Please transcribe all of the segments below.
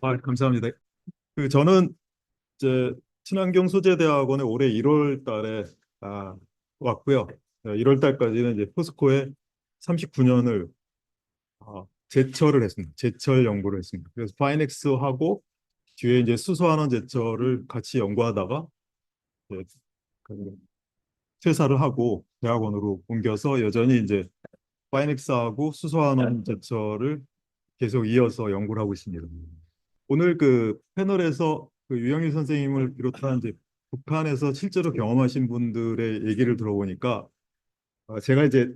감사합니다. 저는 이제 친환경 소재대학원에 올해 1월 달에 왔고요. 1월 달까지는 이제 포스코에 39년을 제철을 했습니다. 제철 연구를 했습니다. 그래서 파이넥스하고 뒤에 이제 수소환원 제철을 같이 연구하다가 이제 그 퇴사를 하고 대학원으로 옮겨서 여전히 이제 파이넥스하고 수소환원 제철을 계속 이어서 연구를 하고 있습니다. 오늘 그 패널에서 그 유영일 선생님을 비롯한 이제 북한에서 실제로 경험하신 분들의 얘기를 들어보니까 제가 이제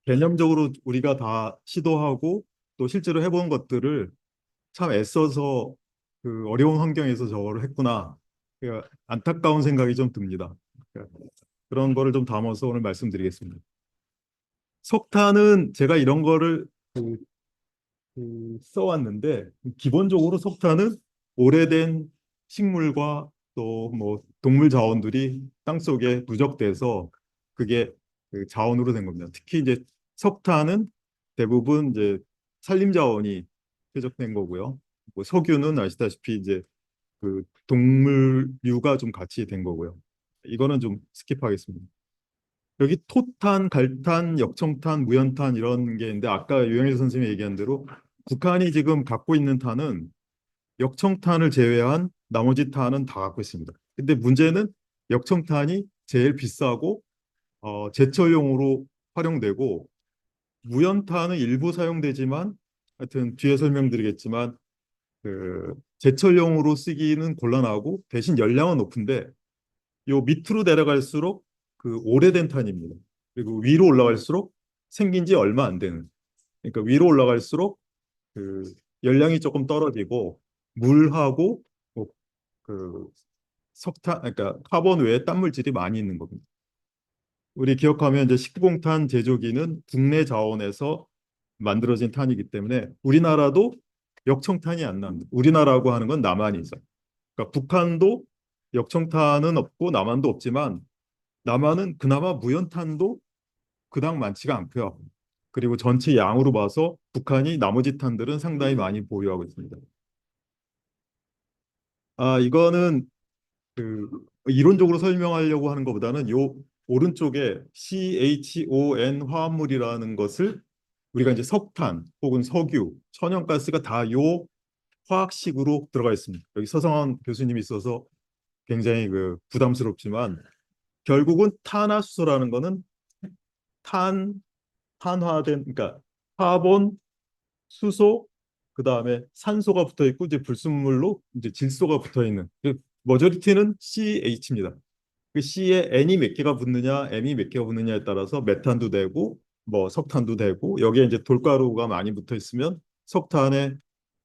개념적으로 우리가 다 시도하고 또 실제로 해본 것들을 참 애써서 그 어려운 환경에서 저거를 했구나. 그러니까 안타까운 생각이 좀 듭니다. 그러니까 그런 거를 좀 담아서 오늘 말씀드리겠습니다. 석탄은 제가 이런 거를 그 써왔는데 기본적으로 석탄은 오래된 식물과 또 뭐 동물 자원들이 땅속에 누적돼서 그게 그 자원으로 된 겁니다. 특히 이제 석탄은 대부분 이제 산림 자원이 퇴적된 거고요. 뭐 석유는 아시다시피 이제 그 동물류가 좀 같이 된 거고요. 이거는 좀 스킵하겠습니다. 여기 토탄, 갈탄, 역청탄, 무연탄 이런 게 있는데 아까 유영일 선생님이 얘기한 대로 북한이 지금 갖고 있는 탄은 역청탄을 제외한 나머지 탄은 다 갖고 있습니다. 근데 문제는 역청탄이 제일 비싸고 제철용으로 활용되고 무연탄은 일부 사용되지만 하여튼 뒤에 설명드리겠지만 그 제철용으로 쓰기는 곤란하고 대신 열량은 높은데 요 밑으로 내려갈수록 그 오래된 탄입니다. 그리고 위로 올라갈수록 생긴 지 얼마 안 되는. 그러니까 위로 올라갈수록 그 열량이 조금 떨어지고 물하고 뭐그 석탄, 그러니까 카본 외에 딴 물질이 많이 있는 겁니다. 우리 기억하면 이제 식구봉탄 제조기는 국내 자원에서 만들어진 탄이기 때문에 우리나라도 역청탄이 안 납니다. 우리나라고 하는 건 남한이죠. 그러니까 북한도 역청탄은 없고 남한도 없지만 남한은 그나마 무연탄도 그닥 많지가 않고요. 그리고 전체 양으로 봐서 북한이 나머지 탄들은 상당히 많이 보유하고 있습니다. 이거는 그 이론적으로 설명하려고 하는 것보다는 요 오른쪽에 CHON 화합물이라는 것을 우리가 이제 석탄 혹은 석유, 천연가스가 다 요 화학식으로 들어가 있습니다. 여기 서성한 교수님이 있어서 굉장히 그 부담스럽지만 결국은 탄화수소라는 거는 탄, 탄화된 그러니까 카본, 수소, 그 다음에 산소가 붙어 있고 이제 불순물로 이제 질소가 붙어 있는 그 머저리티는 CH입니다. 그 C에 N이 몇 개가 붙느냐, M이 몇 개가 붙느냐에 따라서 메탄도 되고 뭐 석탄도 되고 여기에 이제 돌가루가 많이 붙어 있으면 석탄에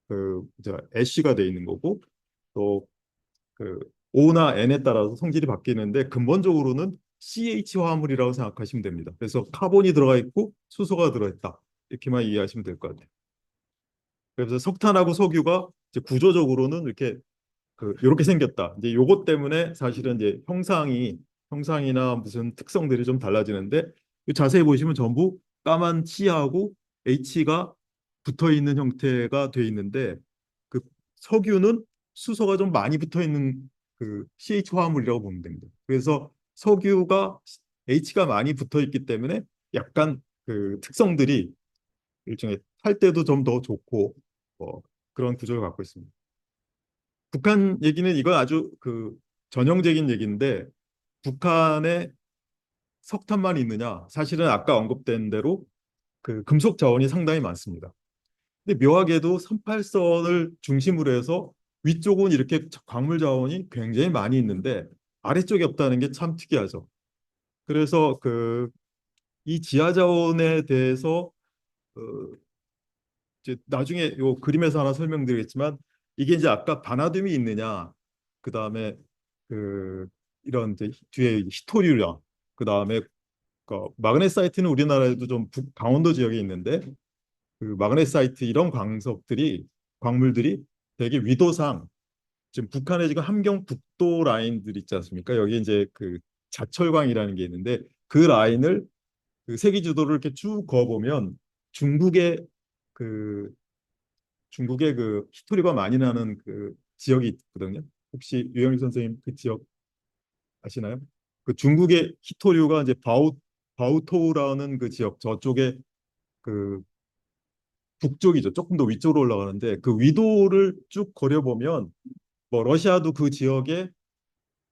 그 이제 애쉬가 돼 있는 거고 또 그 O나 N에 따라서 성질이 바뀌는데 근본적으로는 CH 화합물이라고 생각하시면 됩니다. 그래서 카본이 들어가 있고 수소가 들어있다. 이렇게만 이해하시면 될 것 같아요. 그래서 석탄하고 석유가 이제 구조적으로는 이렇게 이렇게 생겼다. 이제 요것 때문에 사실은 이제 형상이나 무슨 특성들이 좀 달라지는데 자세히 보시면 전부 까만 C하고 H가 붙어 있는 형태가 돼 있는데 그 석유는 수소가 좀 많이 붙어 있는 그 CH 화합물이라고 보면 됩니다. 그래서 석유가 H가 많이 붙어 있기 때문에 약간 그 특성들이 일종의 탈 때도 좀 더 좋고 뭐 그런 구조를 갖고 있습니다. 북한 얘기는 이건 아주 그 전형적인 얘기인데 북한에 석탄만 있느냐? 사실은 아까 언급된 대로 그 금속 자원이 상당히 많습니다. 근데 묘하게도 38선을 중심으로 해서 위쪽은 이렇게 광물 자원이 굉장히 많이 있는데 아래쪽에 없다는 게 참 특이하죠. 그래서 이 지하 자원에 대해서 어, 이제 나중에 요 그림에서 하나 설명드리겠지만 이게 이제 아까 바나듐이 있느냐 그다음에 그 이런 이제 뒤에 히토류랑 그다음에 마그네사이트는 우리나라에도 좀 강원도 지역에 있는데 그 마그네사이트 이런 광물들이 되게 위도상 지금 북한의 지금 함경 북도 라인들 있지 않습니까? 여기 이제 그 자철광이라는 게 있는데 그 라인을 그 세계 지도를 이렇게 쭉 그어보면 중국의 그 중국에 그 히토리가 많이 나는 그 지역이 있거든요. 혹시 유영일 선생님 그 지역 아시나요? 그 중국의 히토류가 이제 바오토우라는 그 지역 저쪽에 그 북쪽이죠. 조금 더 위쪽으로 올라가는데 그 위도를 쭉 거려보면 뭐 러시아도 그 지역에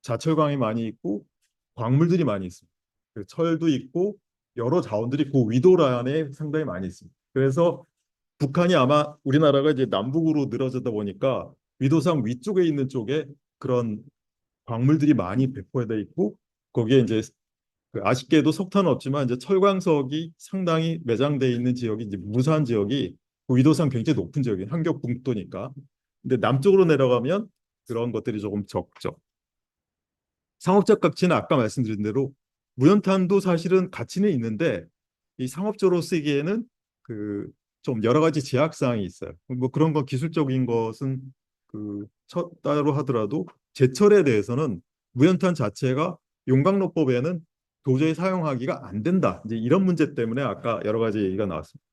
자철광이 많이 있고 광물들이 많이 있습니다. 그 철도 있고 여러 자원들이 그 위도란에 상당히 많이 있습니다. 그래서 북한이 아마 우리나라가 이제 남북으로 늘어지다 보니까 위도상 위쪽에 있는 쪽에 그런 광물들이 많이 배포돼 있고 거기에 이제 그 아쉽게도 석탄은 없지만 이제 철광석이 상당히 매장돼 있는 지역이 이제 무산 지역이 그 위도상 굉장히 높은 지역이에요. 한격 붕도니까. 근데 남쪽으로 내려가면 그런 것들이 조금 적죠. 상업적 가치는 아까 말씀드린 대로 무연탄도 사실은 가치는 있는데 이 상업적으로 쓰기에는 그 좀 여러 가지 제약 사항이 있어요. 뭐 그런 거 기술적인 것은 그 따로 하더라도 제철에 대해서는 무연탄 자체가 용광로법에는 도저히 사용하기가 안 된다. 이제 이런 문제 때문에 아까 여러 가지 얘기가 나왔습니다.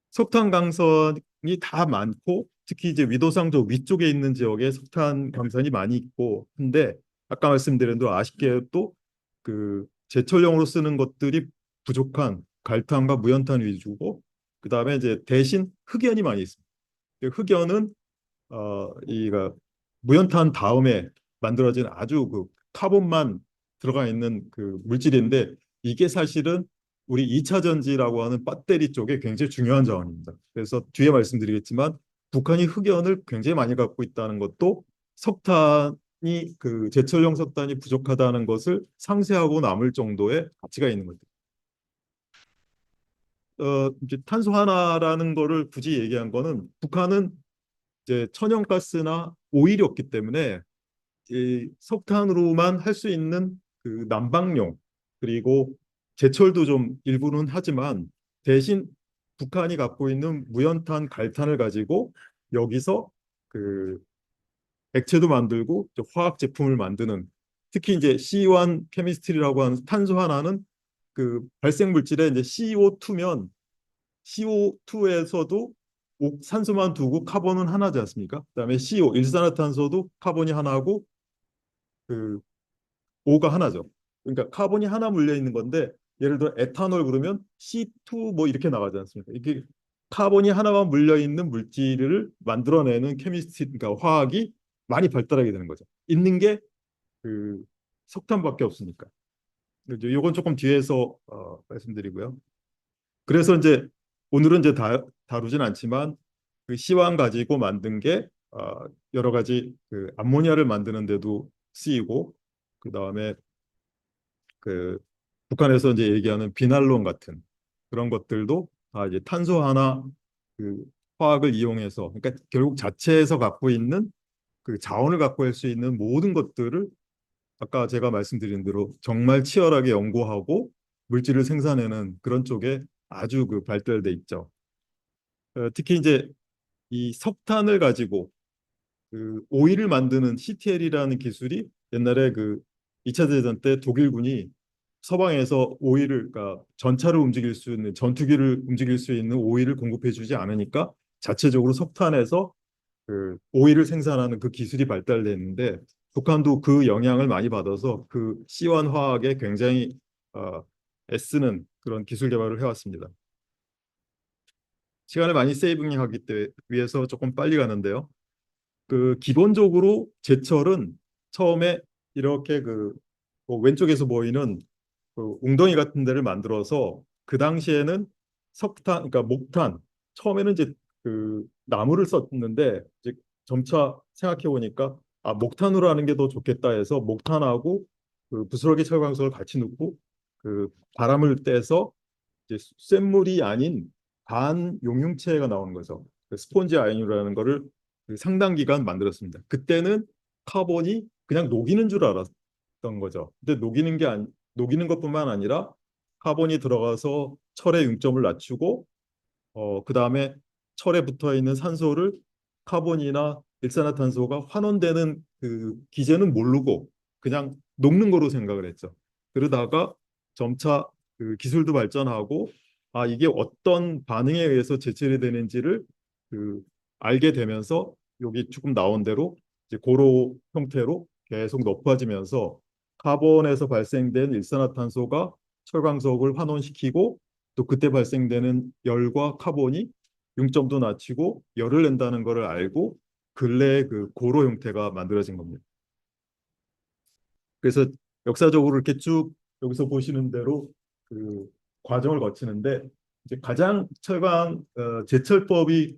석탄 강선이 다 많고 특히 이제 위도상 저 위쪽에 있는 지역에 석탄 강선이 많이 있고 근데 아까 말씀드린 대로 아쉽게 또 그 제철용으로 쓰는 것들이 부족한 갈탄과 무연탄 위주고 그다음에 이제 대신 흑연이 많이 있습니다. 그 흑연은 이가 무연탄 다음에 만들어진 아주 그 카본만 들어가 있는 그 물질인데 이게 사실은 우리 2차 전지라고 하는 배터리 쪽에 굉장히 중요한 자원입니다. 그래서 뒤에 말씀드리겠지만 북한이 흑연을 굉장히 많이 갖고 있다는 것도 석탄이 그 제철용 석탄이 부족하다는 것을 상쇄하고 남을 정도의 가치가 있는 거죠. 이제 탄소 하나라는 거를 굳이 얘기한 거는 북한은 이제 천연가스나 오일이 없기 때문에 이 석탄으로만 할 수 있는 그 난방용 그리고 제철도 좀 일부는 하지만 대신 북한이 갖고 있는 무연탄 갈탄을 가지고 여기서 그 액체도 만들고 화학 제품을 만드는 특히 이제 C1 케미스트리라고 하는 탄소 하나는 그 발생 물질에 이제 CO2면 CO2에서도 산소만 두고 카본은 하나지 않습니까? 그다음에 CO 일산화탄소도 카본이 하나고 그 O가 하나죠. 그러니까 카본이 하나 물려 있는 건데 예를 들어 에탄올 그러면 C2 뭐 이렇게 나가지 않습니까? 이게 카본이 하나만 물려 있는 물질을 만들어내는 케미스트리 그러니까 화학이 많이 발달하게 되는 거죠. 있는 게 그 석탄밖에 없으니까. 이건 조금 뒤에서 말씀드리고요. 그래서 이제 오늘은 이제 다루진 않지만 그 시황 가지고 만든 게 여러 가지 그 암모니아를 만드는 데도 쓰이고 그 다음에 그 북한에서 이제 얘기하는 비날론 같은 그런 것들도 다 이제 탄소 하나 그 화학을 이용해서 그러니까 결국 자체에서 갖고 있는 그 자원을 갖고 할 수 있는 모든 것들을 아까 제가 말씀드린 대로 정말 치열하게 연구하고 물질을 생산하는 그런 쪽에 아주 그 발달돼 있죠. 특히 이제 이 석탄을 가지고 그 오일을 만드는 CTL이라는 기술이 옛날에 그 2차 대전 때 독일군이 서방에서 오일을 그러니까 전차를 움직일 수 있는 전투기를 움직일 수 있는 오일을 공급해 주지 않으니까 자체적으로 석탄에서 그 오일을 생산하는 그 기술이 발달됐는데 북한도 그 영향을 많이 받아서 그 C1 화학에 굉장히 애쓰는 그런 기술 개발을 해왔습니다. 시간을 많이 세이빙하기 위해서 조금 빨리 가는데요. 그 기본적으로 제철은 처음에 이렇게 그뭐 왼쪽에서 보이는 그 웅덩이 같은 데를 만들어서 그 당시에는 석탄, 그러니까 목탄 처음에는 이제 그 나무를 썼는데 이제 점차 생각해 보니까 아 목탄으로 하는 게 더 좋겠다 해서 목탄하고 그 부스러기 철광석을 같이 넣고 그 바람을 떼서 이제 쇳물이 아닌 반용융체가 나오는 거죠. 그 스폰지 아연이라는 거를 그 상당 기간 만들었습니다. 그때는 카본이 그냥 녹이는 줄 알았던 거죠. 근데 녹이는 것뿐만 아니라 카본이 들어가서 철의 융점을 낮추고 그다음에 철에 붙어 있는 산소를 카본이나 일산화탄소가 환원되는 그 기제는 모르고 그냥 녹는 거로 생각을 했죠. 그러다가 점차 그 기술도 발전하고 아 이게 어떤 반응에 의해서 제철이 되는지를 그 알게 되면서 여기 조금 나온 대로 이제 고로 형태로 계속 높아지면서 카본에서 발생된 일산화탄소가 철광석을 환원시키고 또 그때 발생되는 열과 카본이 융점도 낮추고 열을 낸다는 것을 알고 근래에 그 고로 형태가 만들어진 겁니다. 그래서 역사적으로 이렇게 쭉 여기서 보시는 대로 그 과정을 거치는데 이제 가장 제철법이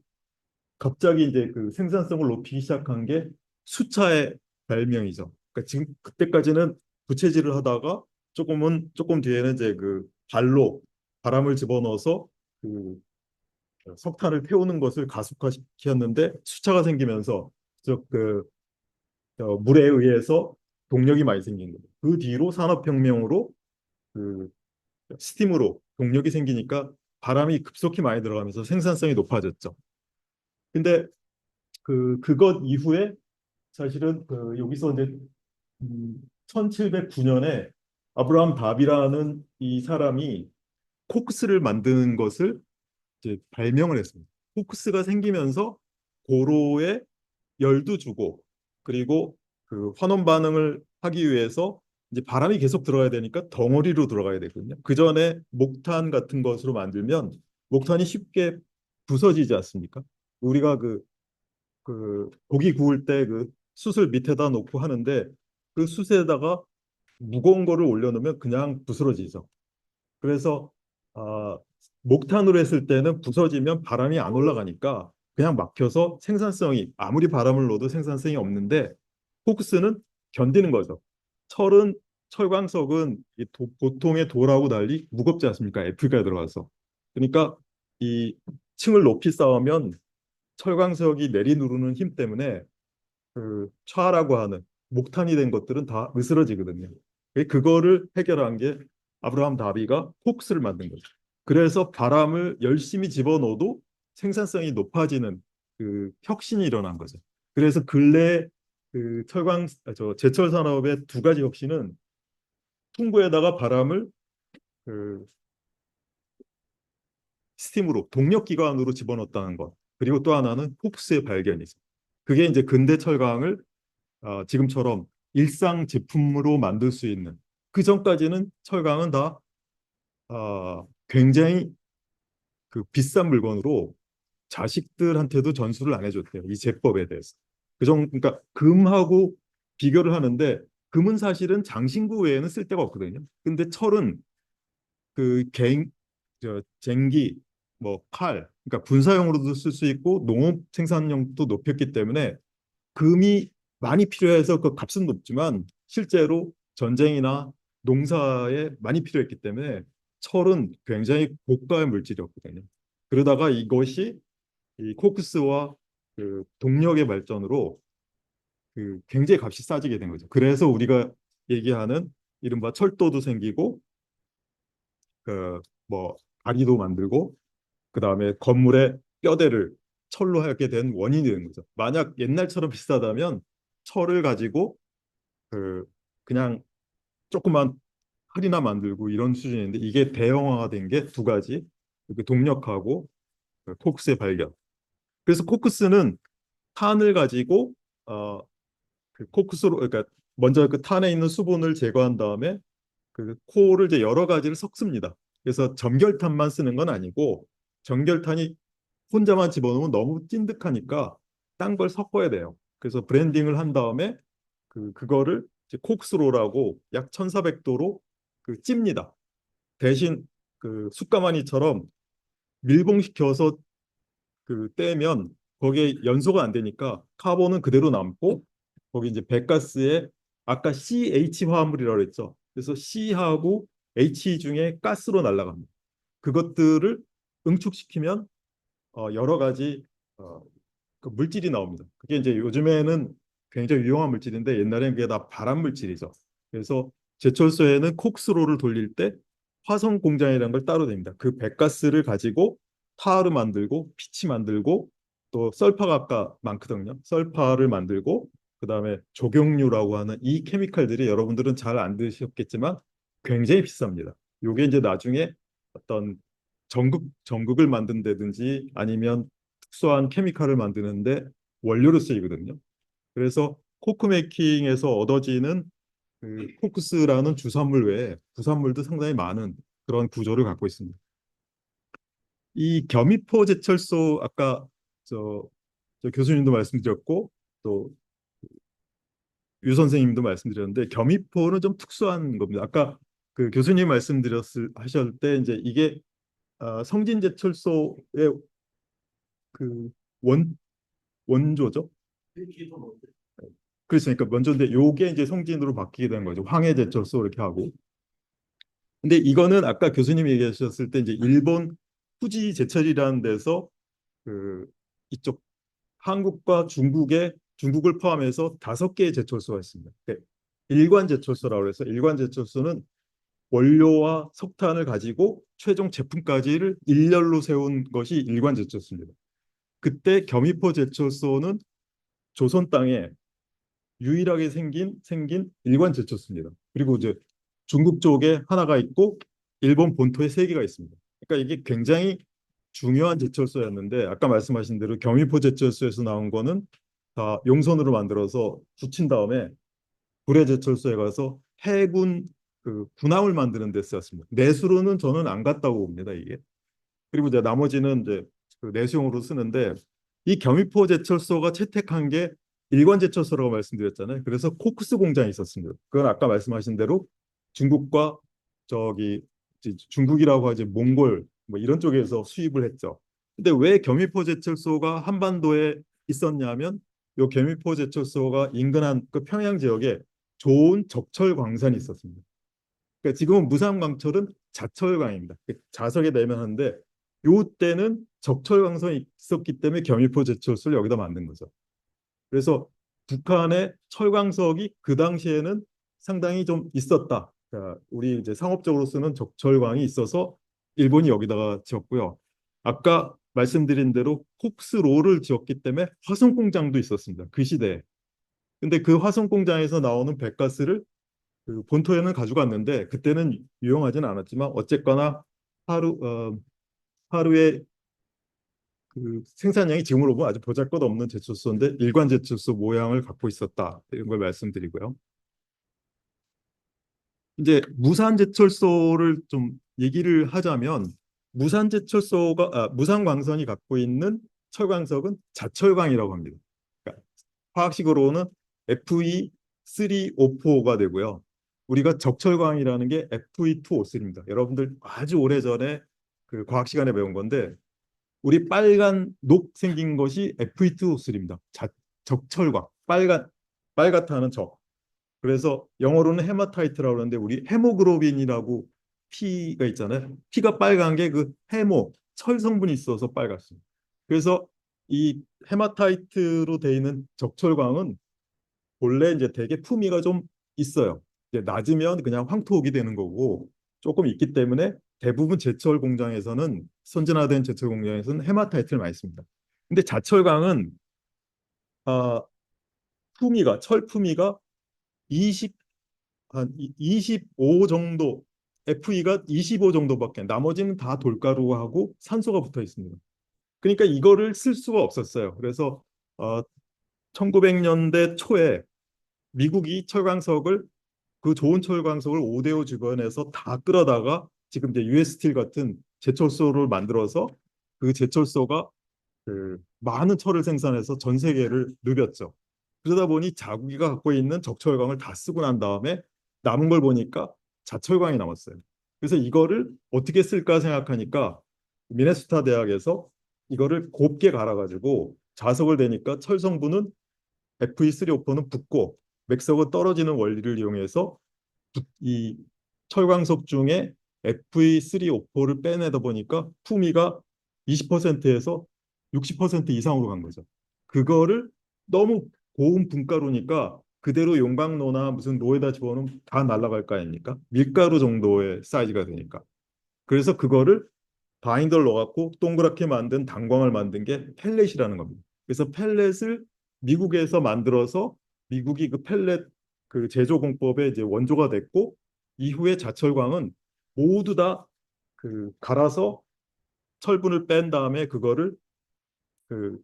갑자기 이제 그 생산성을 높이기 시작한 게 수차의 발명이죠. 그러니까 지금 그때까지는 부채질을 하다가 조금 뒤에는 이제 그 발로 바람을 집어넣어서 그 석탄을 태우는 것을 가속화시켰는데 수차가 생기면서 저그 물에 의해서 동력이 많이 생긴 거예요. 그 뒤로 산업혁명으로 그 스팀으로 동력이 생기니까 바람이 급속히 많이 들어가면서 생산성이 높아졌죠. 근데 그것 이후에 사실은 여기서 이제 1709년에 아브라함 답이라는 이 사람이 코크스를 만드는 것을 이제 발명을 했습니다. 코크스가 생기면서 고로에 열도 주고 그리고 그 환원 반응을 하기 위해서 이제 바람이 계속 들어가야 되니까 덩어리로 들어가야 되거든요. 그 전에 목탄 같은 것으로 만들면 목탄이 쉽게 부서지지 않습니까? 우리가 그 고기 구울 때 그 숯을 밑에다 놓고 하는데 그 숯에다가 무거운 거를 올려놓으면 그냥 부스러지죠. 그래서 아, 목탄으로 했을 때는 부서지면 바람이 안 올라가니까 그냥 막혀서 생산성이 아무리 바람을 넣어도 생산성이 없는데 코크스는 견디는 거죠. 철은 철광석은 보통의 돌하고 달리 무겁지 않습니까? F가 들어가서. 그러니까 이 층을 높이 쌓으면 철광석이 내리누르는 힘 때문에 그歘라고 하는 목탄이 된 것들은 다 으스러지거든요. 그거를 해결한 게 아브라함 다비가 폭스를 만든 거죠. 그래서 바람을 열심히 집어넣어도 생산성이 높아지는 그 혁신이 일어난 거죠. 그래서 근래 그 제철 산업의 두 가지 혁신은 퉁구에다가 바람을 그 스팀으로 동력기관으로 집어넣었다는 것. 그리고 또 하나는 폭스의 발견이죠. 그게 이제 근대 철강을 지금처럼 일상 제품으로 만들 수 있는 그 전까지는 철강은 다 굉장히 그 비싼 물건으로 자식들한테도 전수를 안 해줬대요. 이 제법에 대해서. 그러니까 금하고 비교를 하는데 금은 사실은 장신구 외에는 쓸 데가 없거든요. 근데 철은 그 쟁기, 뭐 칼, 그러니까 군사용으로도 쓸 수 있고 농업 생산용도 높였기 때문에 금이 많이 필요해서 그 값은 높지만 실제로 전쟁이나 농사에 많이 필요했기 때문에 철은 굉장히 고가의 물질이었거든요. 그러다가 이것이 이 코크스와 그 동력의 발전으로 그 굉장히 값이 싸지게 된 거죠. 그래서 우리가 얘기하는 이른바 철도도 생기고 그 뭐 다리도 만들고 그다음에 건물의 뼈대를 철로 하게 된 원인이 되는 거죠. 만약 옛날처럼 비싸다면 철을 가지고 그 그냥 조그만 칼이나 만들고 이런 수준인데 이게 대형화가 된 게 두 가지 그 동력하고 그 코크스의 발견. 그래서 코크스는 탄을 가지고 그 코크스로 그러니까 먼저 그 탄에 있는 수분을 제거한 다음에 그 코를 이제 여러 가지를 섞습니다. 그래서 점결탄만 쓰는 건 아니고 점결탄이 혼자만 집어넣으면 너무 찐득하니까 딴 걸 섞어야 돼요. 그래서 브랜딩을 한 다음에 그거를 이제 콕스로라고 약 1400도로 그 찝니다. 대신 그 숯가마니처럼 밀봉시켜서 그 떼면 거기에 연소가 안 되니까 카본은 그대로 남고 거기 이제 배가스에 아까 CH 화합물이라고 했죠. 그래서 C하고 H 중에 가스로 날아갑니다. 그것들을 응축시키면 여러 가지 어, 그 물질이 나옵니다. 그게 이제 요즘에는 굉장히 유용한 물질인데 옛날에는 그게 다 발암 물질이죠. 그래서 제철소에는 콕스로를 돌릴 때 화성 공장이라는 걸 따로 됩니다. 그 배가스를 가지고 타르 만들고 피치 만들고 또 썰파가 아까 많거든요. 썰파를 만들고 그다음에 조경유라고 하는 이 케미칼들이 여러분들은 잘 안 드셨겠지만 굉장히 비쌉니다. 요게 이제 나중에 어떤 전극을 만든다든지 아니면 특수한 케미칼을 만드는데 원료로 쓰이거든요. 그래서 코크 메이킹에서 얻어지는 그 코크스라는 주산물 외에 부산물도 상당히 많은 그런 구조를 갖고 있습니다. 이 겸입호 제철소 아까 저, 저 교수님도 말씀드렸고 또 유 선생님도 말씀드렸는데 겸입호는 좀 특수한 겁니다. 아까 그 교수님 말씀드렸을 하실 때 이제 이게 성진 제철소의 그 원 원조죠. 그렇으니까 먼저인데 요게 이제 성진으로 바뀌게 된 거죠. 황해 제철소 이렇게 하고. 근데 이거는 아까 교수님이 얘기하셨을 때 이제 일본 후지 제철이라는 데서 그 이쪽 한국과 중국을 포함해서 5개의 제철소가 있습니다. 네. 일관 제철소라고 해서 일관 제철소는 원료와 석탄을 가지고 최종 제품까지를 일렬로 세운 것이 일관 제철소입니다. 그때 겸입호 제철소는 조선 땅에 유일하게 생긴 일관 제철소입니다. 그리고 이제 중국 쪽에 하나가 있고 일본 본토에 3개가 있습니다. 그러니까 이게 굉장히 중요한 제철소였는데 아까 말씀하신 대로 경의포 제철소에서 나온 거는 다 용선으로 만들어서 붙인 다음에 불의 제철소에 가서 해군 그 군함을 만드는 데 쓰였습니다. 내수로는 저는 안 갔다고 봅니다, 이게. 그리고 이제 나머지는 이제 그 내수용으로 쓰는데 이 겸입호 제철소가 채택한 게 일관 제철소라고 말씀드렸잖아요. 그래서 코크스 공장이 있었습니다. 그건 아까 말씀하신 대로 중국과 저기 중국이라고 하지 몽골 뭐 이런 쪽에서 수입을 했죠. 근데 왜 겸입호 제철소가 한반도에 있었냐면 요 겸입호 제철소가 인근한 그 평양 지역에 좋은 적철 광산이 있었습니다. 그러니까 지금은 무삼광철은 자철광입니다. 자석에 내면하는데 요 때는 적철광선이 있었기 때문에 겸입호 제철소를 여기다 만든 거죠. 그래서 북한의 철광석이 그 당시에는 상당히 좀 있었다. 그러니까 우리 이제 상업적으로 쓰는 적철광이 있어서 일본이 여기다가 지었고요. 아까 말씀드린 대로 콕스로를 지었기 때문에 화성 공장도 있었습니다. 그 시대에. 근데 그 화성 공장에서 나오는 배가스를 그 본토에는 가져갔는데 그때는 유용하지는 않았지만 어쨌거나 하루 하루에 그 생산량이 지금으로 보면 아주 보잘것없는 제철소인데 일관 제철소 모양을 갖고 있었다 이런 걸 말씀드리고요. 이제 무산 제철소를 좀 얘기를 하자면 무산광선이 갖고 있는 철광석은 자철광이라고 합니다. 그러니까 화학식으로는 Fe3O4가 되고요. 우리가 적철광이라는 게 Fe2O3입니다. 여러분들 아주 오래전에 그 과학 시간에 배운 건데 우리 빨간 녹 생긴 것이 Fe2O3입니다. 적철광, 빨갛다 하는 적. 그래서 영어로는 헤마타이트라고 하는데 우리 헤모그로빈이라고 피가 있잖아요. 피가 빨간 게 그 헤모, 철 성분이 있어서 빨갛습니다. 그래서 이 헤마타이트로 되어 있는 적철광은 본래 이제 되게 품위가 좀 있어요. 이제 낮으면 그냥 황토옥이 되는 거고 조금 있기 때문에 대부분 제철 공장에서는 선진화된 제철 공장에서는 헤마타이트를 많이 씁니다. 근데 자철광은 아, 철 품위가 20 한 25 정도, FE가 25 정도밖에 나머지는 다 돌가루하고 산소가 붙어 있습니다. 그러니까 이거를 쓸 수가 없었어요. 그래서 1900년대 초에 미국이 철광석을 그 좋은 철광석을 5대5 주변에서 다 끌어다가 지금 이제 US 스틸 같은 제철소를 만들어서 그 제철소가 그 많은 철을 생산해서 전 세계를 누볐죠. 그러다 보니 자국이가 갖고 있는 적철광을 다 쓰고 난 다음에 남은 걸 보니까 자철광이 남았어요. 그래서 이거를 어떻게 쓸까 생각하니까 미네소타 대학에서 이거를 곱게 갈아가지고 자석을 대니까 철 성분은 Fe3O4는 붙고 맥석은 떨어지는 원리를 이용해서 이 철광석 중에 Fe3O4를 빼내다 보니까 품위가 20%에서 60% 이상으로 간 거죠. 그거를 너무 고운 분가루니까 그대로 용광로나 무슨 로에다 집어넣으면 다 날아갈 거 아닙니까? 밀가루 정도의 사이즈가 되니까. 그래서 그거를 바인더를 넣어갖고 동그랗게 만든 단광을 만든 게 펠렛이라는 겁니다. 그래서 펠렛을 미국에서 만들어서 미국이 그 펠렛 그 제조 공법의 이제 원조가 됐고 이후에 자철광은 모두 다 그 갈아서 철분을 뺀 다음에 그거를 그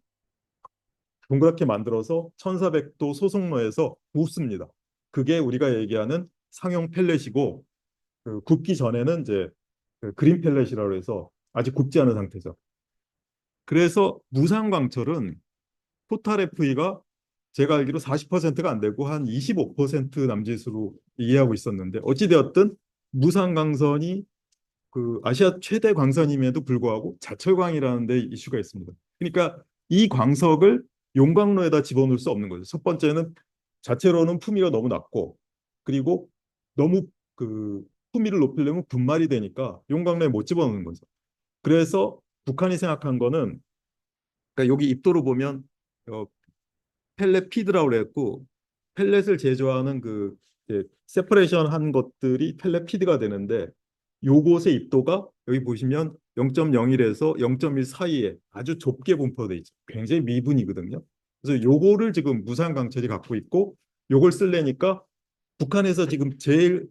동그랗게 만들어서 1400도 소속로에서 굽습니다. 그게 우리가 얘기하는 상용 펠렛이고 그 굽기 전에는 이제 그 그린 펠렛이라고 해서 아직 굽지 않은 상태죠. 그래서 무상광철은 토탈 FE가 제가 알기로 40%가 안 되고 한 25% 남짓으로 이해하고 있었는데 어찌되었든 무상광선이 그 아시아 최대 광선임에도 불구하고 자철광이라는 데 이슈가 있습니다. 그러니까 이 광석을 용광로에다 집어넣을 수 없는 거죠. 첫 번째는 자체로는 품위가 너무 낮고 그리고 너무 그 품위를 높이려면 분말이 되니까 용광로에 못 집어넣는 거죠. 그래서 북한이 생각한 거는 그러니까 여기 입도로 보면 어, 펠렛 피드라고 그랬고 펠렛을 제조하는 그 세퍼레이션 한 것들이 펠렛 피드가 되는데 요곳의 입도가 여기 보시면 0.01에서 0.1 사이에 아주 좁게 분포돼 있죠. 굉장히 미분이거든요. 그래서 요거를 지금 무상강철이 갖고 있고 요걸 쓰려니까 북한에서 지금 제일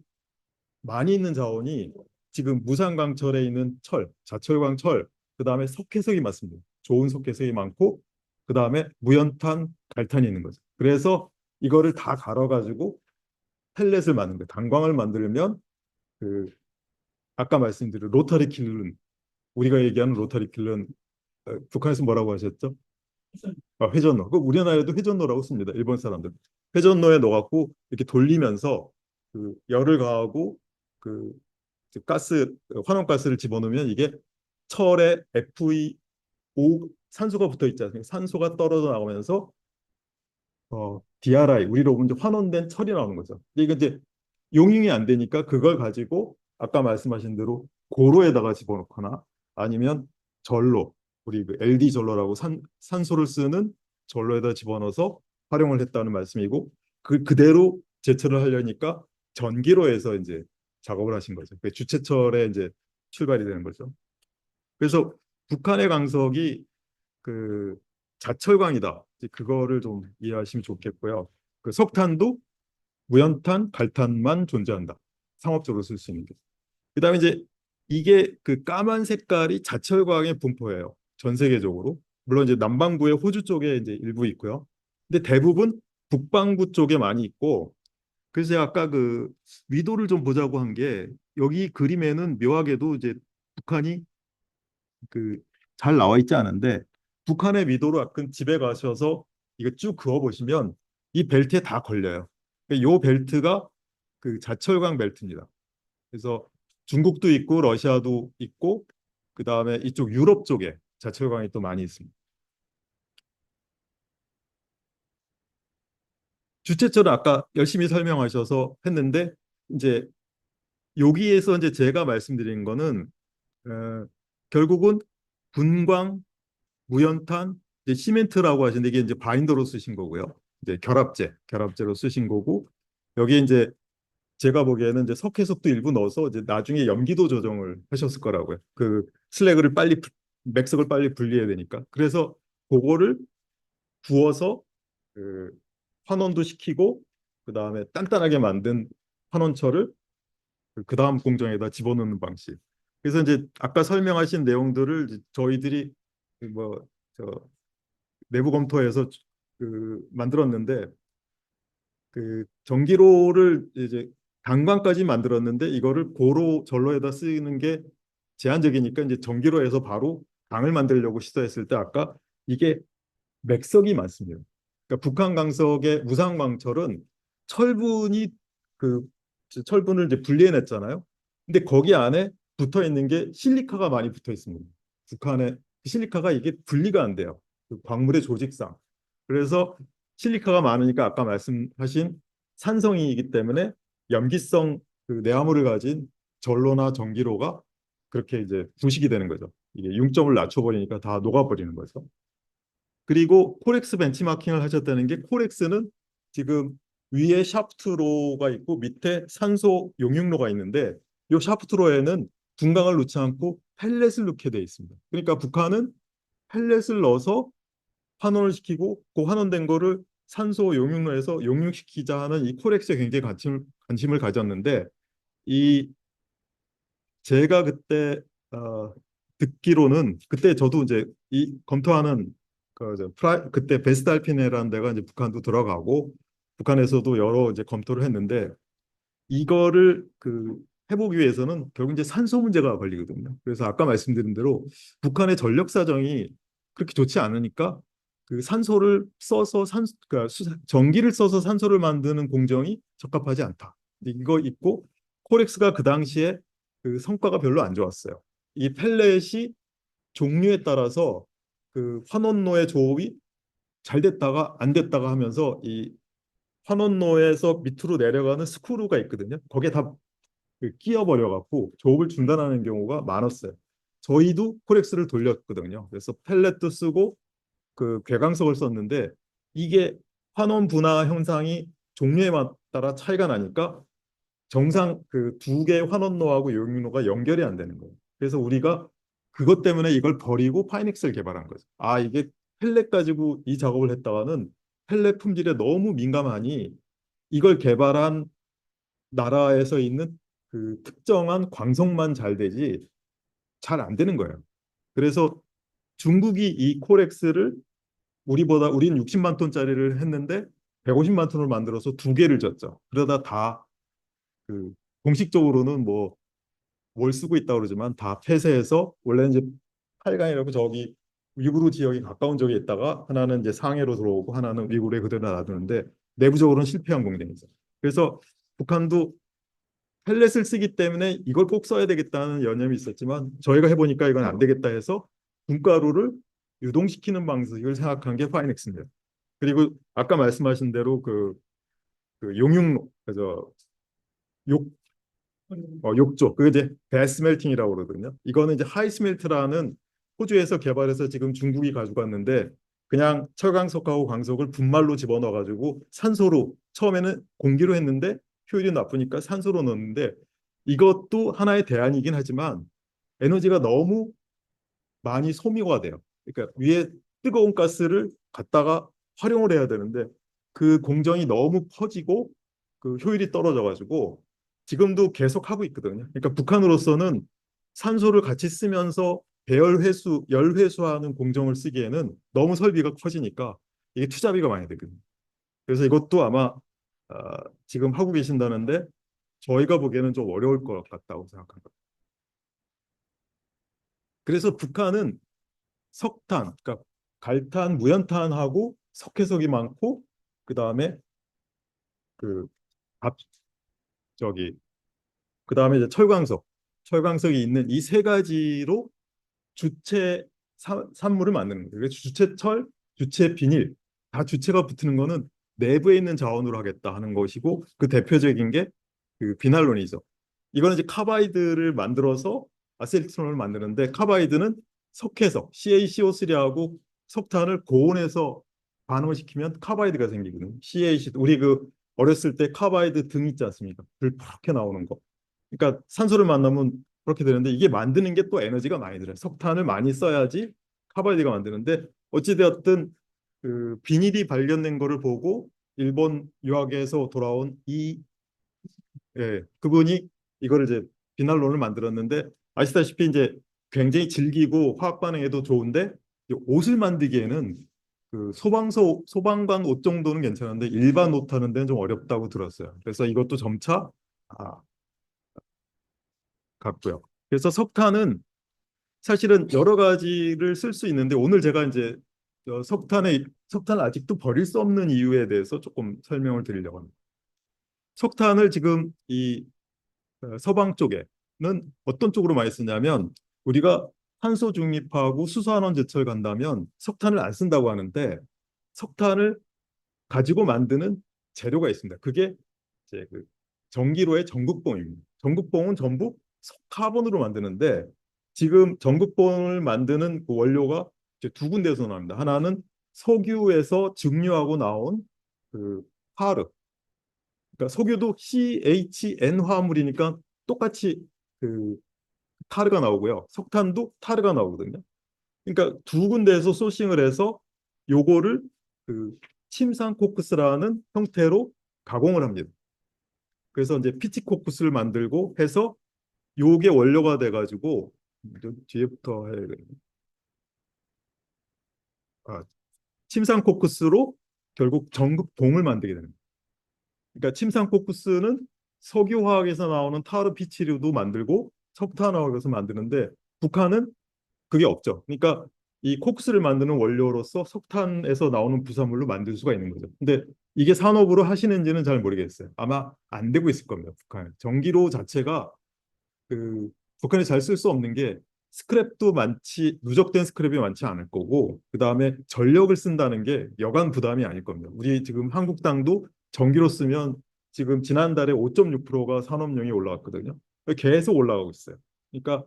많이 있는 자원이 지금 무상강철에 있는 철, 자철광철, 그다음에 석회석이 많습니다. 좋은 석회석이 많고 그다음에 무연탄, 갈탄이 있는 거죠. 그래서 이거를 다 갈아가지고 펠렛을 만든 거예요. 단광을 만들면 그 아까 말씀드린 로터리 킬른 우리가 얘기하는 로터리 킬른 북한에서 뭐라고 하셨죠? 회전로. 그 우리나라에도 회전로라고 씁니다. 일본 사람들. 회전로에 넣어갖고 이렇게 돌리면서 그 열을 가하고 그 가스 환원가스를 집어넣으면 이게 철에 FeO 산소가 붙어 있지 않습니까? 산소가 떨어져 나오면서 DRI 우리로 보면 이제 환원된 철이 나오는 거죠. 근데 이게 이제 용융이 안 되니까 그걸 가지고 아까 말씀하신 대로 고로에다가 집어넣거나 아니면 전로 우리 그 LD 전로라고 산소를 쓰는 전로에다 집어넣어서 활용을 했다는 말씀이고 그 그대로 제철을 하려니까 전기로해서 이제 작업을 하신 거죠. 그 주체철에 이제 출발이 되는 거죠. 그래서 북한의 강석이 그 자철광이다. 그거를 좀 이해하시면 좋겠고요. 그 석탄도 무연탄, 갈탄만 존재한다. 상업적으로 쓸 수 있는 게. 그다음에 이제 이게 그 까만 색깔이 자철광의 분포예요. 전 세계적으로. 물론 이제 남반구의 호주 쪽에 이제 일부 있고요. 근데 대부분 북반구 쪽에 많이 있고 그래서 제가 아까 그 위도를 좀 보자고 한 게 여기 그림에는 묘하게도 이제 북한이 그 잘 나와 있지 않은데 북한의 위도로 약간 집에 가셔서 이거 쭉 그어 보시면 이 벨트에 다 걸려요. 이 벨트가 그 자철광 벨트입니다. 그래서 중국도 있고 러시아도 있고 그 다음에 이쪽 유럽 쪽에 자철광이 또 많이 있습니다. 주체철은 아까 열심히 설명하셔서 했는데 이제 여기에서 이제 제가 말씀드린 거는 결국은 분광, 무연탄, 이제 시멘트라고 하시는데 이게 이제 바인더로 쓰신 거고요. 이제 결합제로 쓰신 거고 여기 이제 제가 보기에는 이제 석회석도 일부 넣어서 이제 나중에 염기도 조정을 하셨을 거라고요. 그 슬래그를 빨리 맥석을 빨리 분리해야 되니까. 그래서 그거를 부어서 그 환원도 시키고 그 다음에 단단하게 만든 환원철을 그 다음 공정에다 집어넣는 방식. 그래서 이제 아까 설명하신 내용들을 저희들이 뭐저 내부 검토해서 그 만들었는데 그 전기로를 이제 단광까지 만들었는데 이거를 고로 전로에다 쓰는 게 제한적이니까 이제 전기로에서 바로 강을 만들려고 시도했을 때 아까 이게 맥석이 많습니다. 그러니까 북한 강석의 무상광철은 철분이 그 철분을 이제 분리해냈잖아요. 근데 거기 안에 붙어 있는 게 실리카가 많이 붙어 있습니다. 북한의 실리카가 이게 분리가 안 돼요. 그 광물의 조직상. 그래서 실리카가 많으니까 아까 말씀하신 산성이기 때문에 염기성 그 내화물을 가진 전로나 전기로가 그렇게 이제 부식이 되는 거죠. 이게 융점을 낮춰버리니까 다 녹아버리는 거죠. 그리고 코렉스 벤치마킹을 하셨다는 게 코렉스는 지금 위에 샤프트로가 있고 밑에 산소 용융로가 있는데 이 샤프트로에는 분광을 넣지 않고 펠렛을 넣게 돼 있습니다. 그러니까 북한은 펠렛을 넣어서 환원을 시키고 그 환원된 거를 산소 용융로에서 용융시키자 하는 이 코렉스에 굉장히 관심을 가졌는데 이 제가 그때 듣기로는 그때 저도 이제 이 검토하는 그때 베스달피네라는 데가 이제 북한도 들어가고 북한에서도 여러 이제 검토를 했는데 이거를 해보기 위해서는 결국 이제 산소 문제가 걸리거든요. 그래서 아까 말씀드린 대로 북한의 전력 사정이 그렇게 좋지 않으니까 산소를 써서 전기를 써서 산소를 만드는 공정이 적합하지 않다. 이거 있고 코렉스가 그 당시에 성과가 별로 안 좋았어요. 이 펠렛이 종류에 따라서 환원로의 조업이 잘 됐다가 안 됐다가 하면서 이 환원로에서 밑으로 내려가는 스크루가 있거든요. 거기에 다 끼어버려 갖고 조업을 중단하는 경우가 많았어요. 저희도 코렉스를 돌렸거든요. 그래서 펠렛도 쓰고 궤광석을 썼는데 이게 환원 분화 현상이 종류에 따라 차이가 나니까 정상 두 개의 환원로하고 용융로가 연결이 안 되는 거예요. 그래서 우리가 그것 때문에 이걸 버리고 파이닉스를 개발한 거죠. 아, 이게 펠렛 가지고 이 작업을 했다가는 펠렛 품질에 너무 민감하니 이걸 개발한 나라에서 있는 특정한 광석만 잘 되지 잘 안 되는 거예요. 그래서 중국이 이 코렉스를 우리는 60만 톤짜리를 했는데 150만 톤을 만들어서 두 개를 졌죠. 그러다 다 공식적으로는 뭐 뭘 쓰고 있다고 그러지만 다 폐쇄해서 원래는 이제 팔강이라고 저기 위구르 지역이 가까운 쪽에 있다가 하나는 이제 상해로 들어오고 하나는 위구르에 그대로 놔두는데 내부적으로는 실패한 공장이죠. 그래서 북한도 펠렛을 쓰기 때문에 이걸 꼭 써야 되겠다는 여념이 있었지만 저희가 해보니까 이건 안 되겠다 해서 분가루를 유동시키는 방식을 생각한 게 파이넥스입니다. 그리고 아까 말씀하신 대로 용융로, 그래서 욕 욕조. 그게 이제 배스멜팅이라고 그러거든요. 이거는 이제 하이스멜트라는 호주에서 개발해서 지금 중국이 가져갔는데 그냥 철광석하고 광석을 분말로 집어넣어 가지고 산소로 처음에는 공기로 했는데 효율이 나쁘니까 산소로 넣었는데 이것도 하나의 대안이긴 하지만 에너지가 너무 많이 소모가 돼요. 그러니까 위에 뜨거운 가스를 갖다가 활용을 해야 되는데 그 공정이 너무 퍼지고 효율이 떨어져 가지고 지금도 계속 하고 있거든요. 그러니까 북한으로서는 산소를 같이 쓰면서 열 회수하는 공정을 쓰기에는 너무 설비가 커지니까 이게 투자비가 많이 되거든요. 그래서 이것도 아마 지금 하고 계신다는데 저희가 보기에는 좀 어려울 것 같다고 생각합니다. 그래서 북한은 석탄, 그러니까 갈탄, 무연탄하고 석회석이 많고 그 다음에 그 밥, 저기 그 다음에 이제 철광석이 있는 이 세 가지로 주체 산물을 만드는 거예요. 그래서 주체철, 주체 비닐 다 주체가 붙는 거는 내부에 있는 자원으로 하겠다 하는 것이고 그 대표적인 게 비날론이죠. 이거는 이제 카바이드를 만들어서 아세트론을 만드는데 카바이드는 석회석 CaCO3하고 석탄을 고온에서 반응을 시키면 카바이드가 생기거든요. CaC 우리 어렸을 때 카바이드 등 있지 않습니까? 불 푸렇게 나오는 거. 그러니까 산소를 만나면 그렇게 되는데 이게 만드는 게 또 에너지가 많이 들어요. 석탄을 많이 써야지 카바이드가 만드는데 어찌되었든 비닐이 발견된 거를 보고 일본 유학에서 돌아온 그분이 이거를 이제 비날론을 만들었는데 아시다시피 이제 굉장히 질기고 화학 반응에도 좋은데 옷을 만들기에는 소방관 옷 정도는 괜찮은데 일반 옷 하는 데는 좀 어렵다고 들었어요. 그래서 이것도 점차 아, 같고요. 그래서 석탄은 사실은 여러 가지를 쓸 수 있는데 오늘 제가 이제 석탄을 아직도 버릴 수 없는 이유에 대해서 조금 설명을 드리려고 합니다. 석탄을 지금 이 서방 쪽에는 어떤 쪽으로 많이 쓰냐면 우리가 탄소 중립하고 수소환원 제철 간다면 석탄을 안 쓴다고 하는데 석탄을 가지고 만드는 재료가 있습니다. 그게 이제 전기로의 전극봉입니다. 전극봉은 전부 카본으로 만드는데 지금 전극봉을 만드는 그 원료가 이제 두 군데에서 나옵니다. 하나는 석유에서 증류하고 나온 파르. 그러니까 석유도 CHN 화합물이니까 똑같이 그 타르가 나오고요. 석탄도 타르가 나오거든요. 그러니까 두 군데에서 소싱을 해서 요거를 그 침상 코크스라는 형태로 가공을 합니다. 그래서 이제 피치코크스를 만들고 해서 요게 원료가 돼가지고 뒤에부터 해야 되겠네. 아, 침상코쿠스로 결국 전극봉을 만들게 되는 거예요. 그러니까 침상코쿠스는 석유화학에서 나오는 타르 피치류도 만들고 석탄화학에서 만드는데 북한은 그게 없죠. 그러니까 이 코크스를 만드는 원료로서 석탄에서 나오는 부산물로 만들 수가 있는 거죠. 근데 이게 산업으로 하시는지는 잘 모르겠어요. 아마 안 되고 있을 겁니다. 북한 전기로 자체가 그 북한이 잘 쓸 수 없는 게 스크랩도 많지 누적된 스크랩이 많지 않을 거고 그 다음에 전력을 쓴다는 게 여간 부담이 아닐 겁니다. 우리 지금 한국 땅도 전기로 쓰면 지금 지난달에 5.6%가 산업용이 올라갔거든요. 계속 올라가고 있어요. 그러니까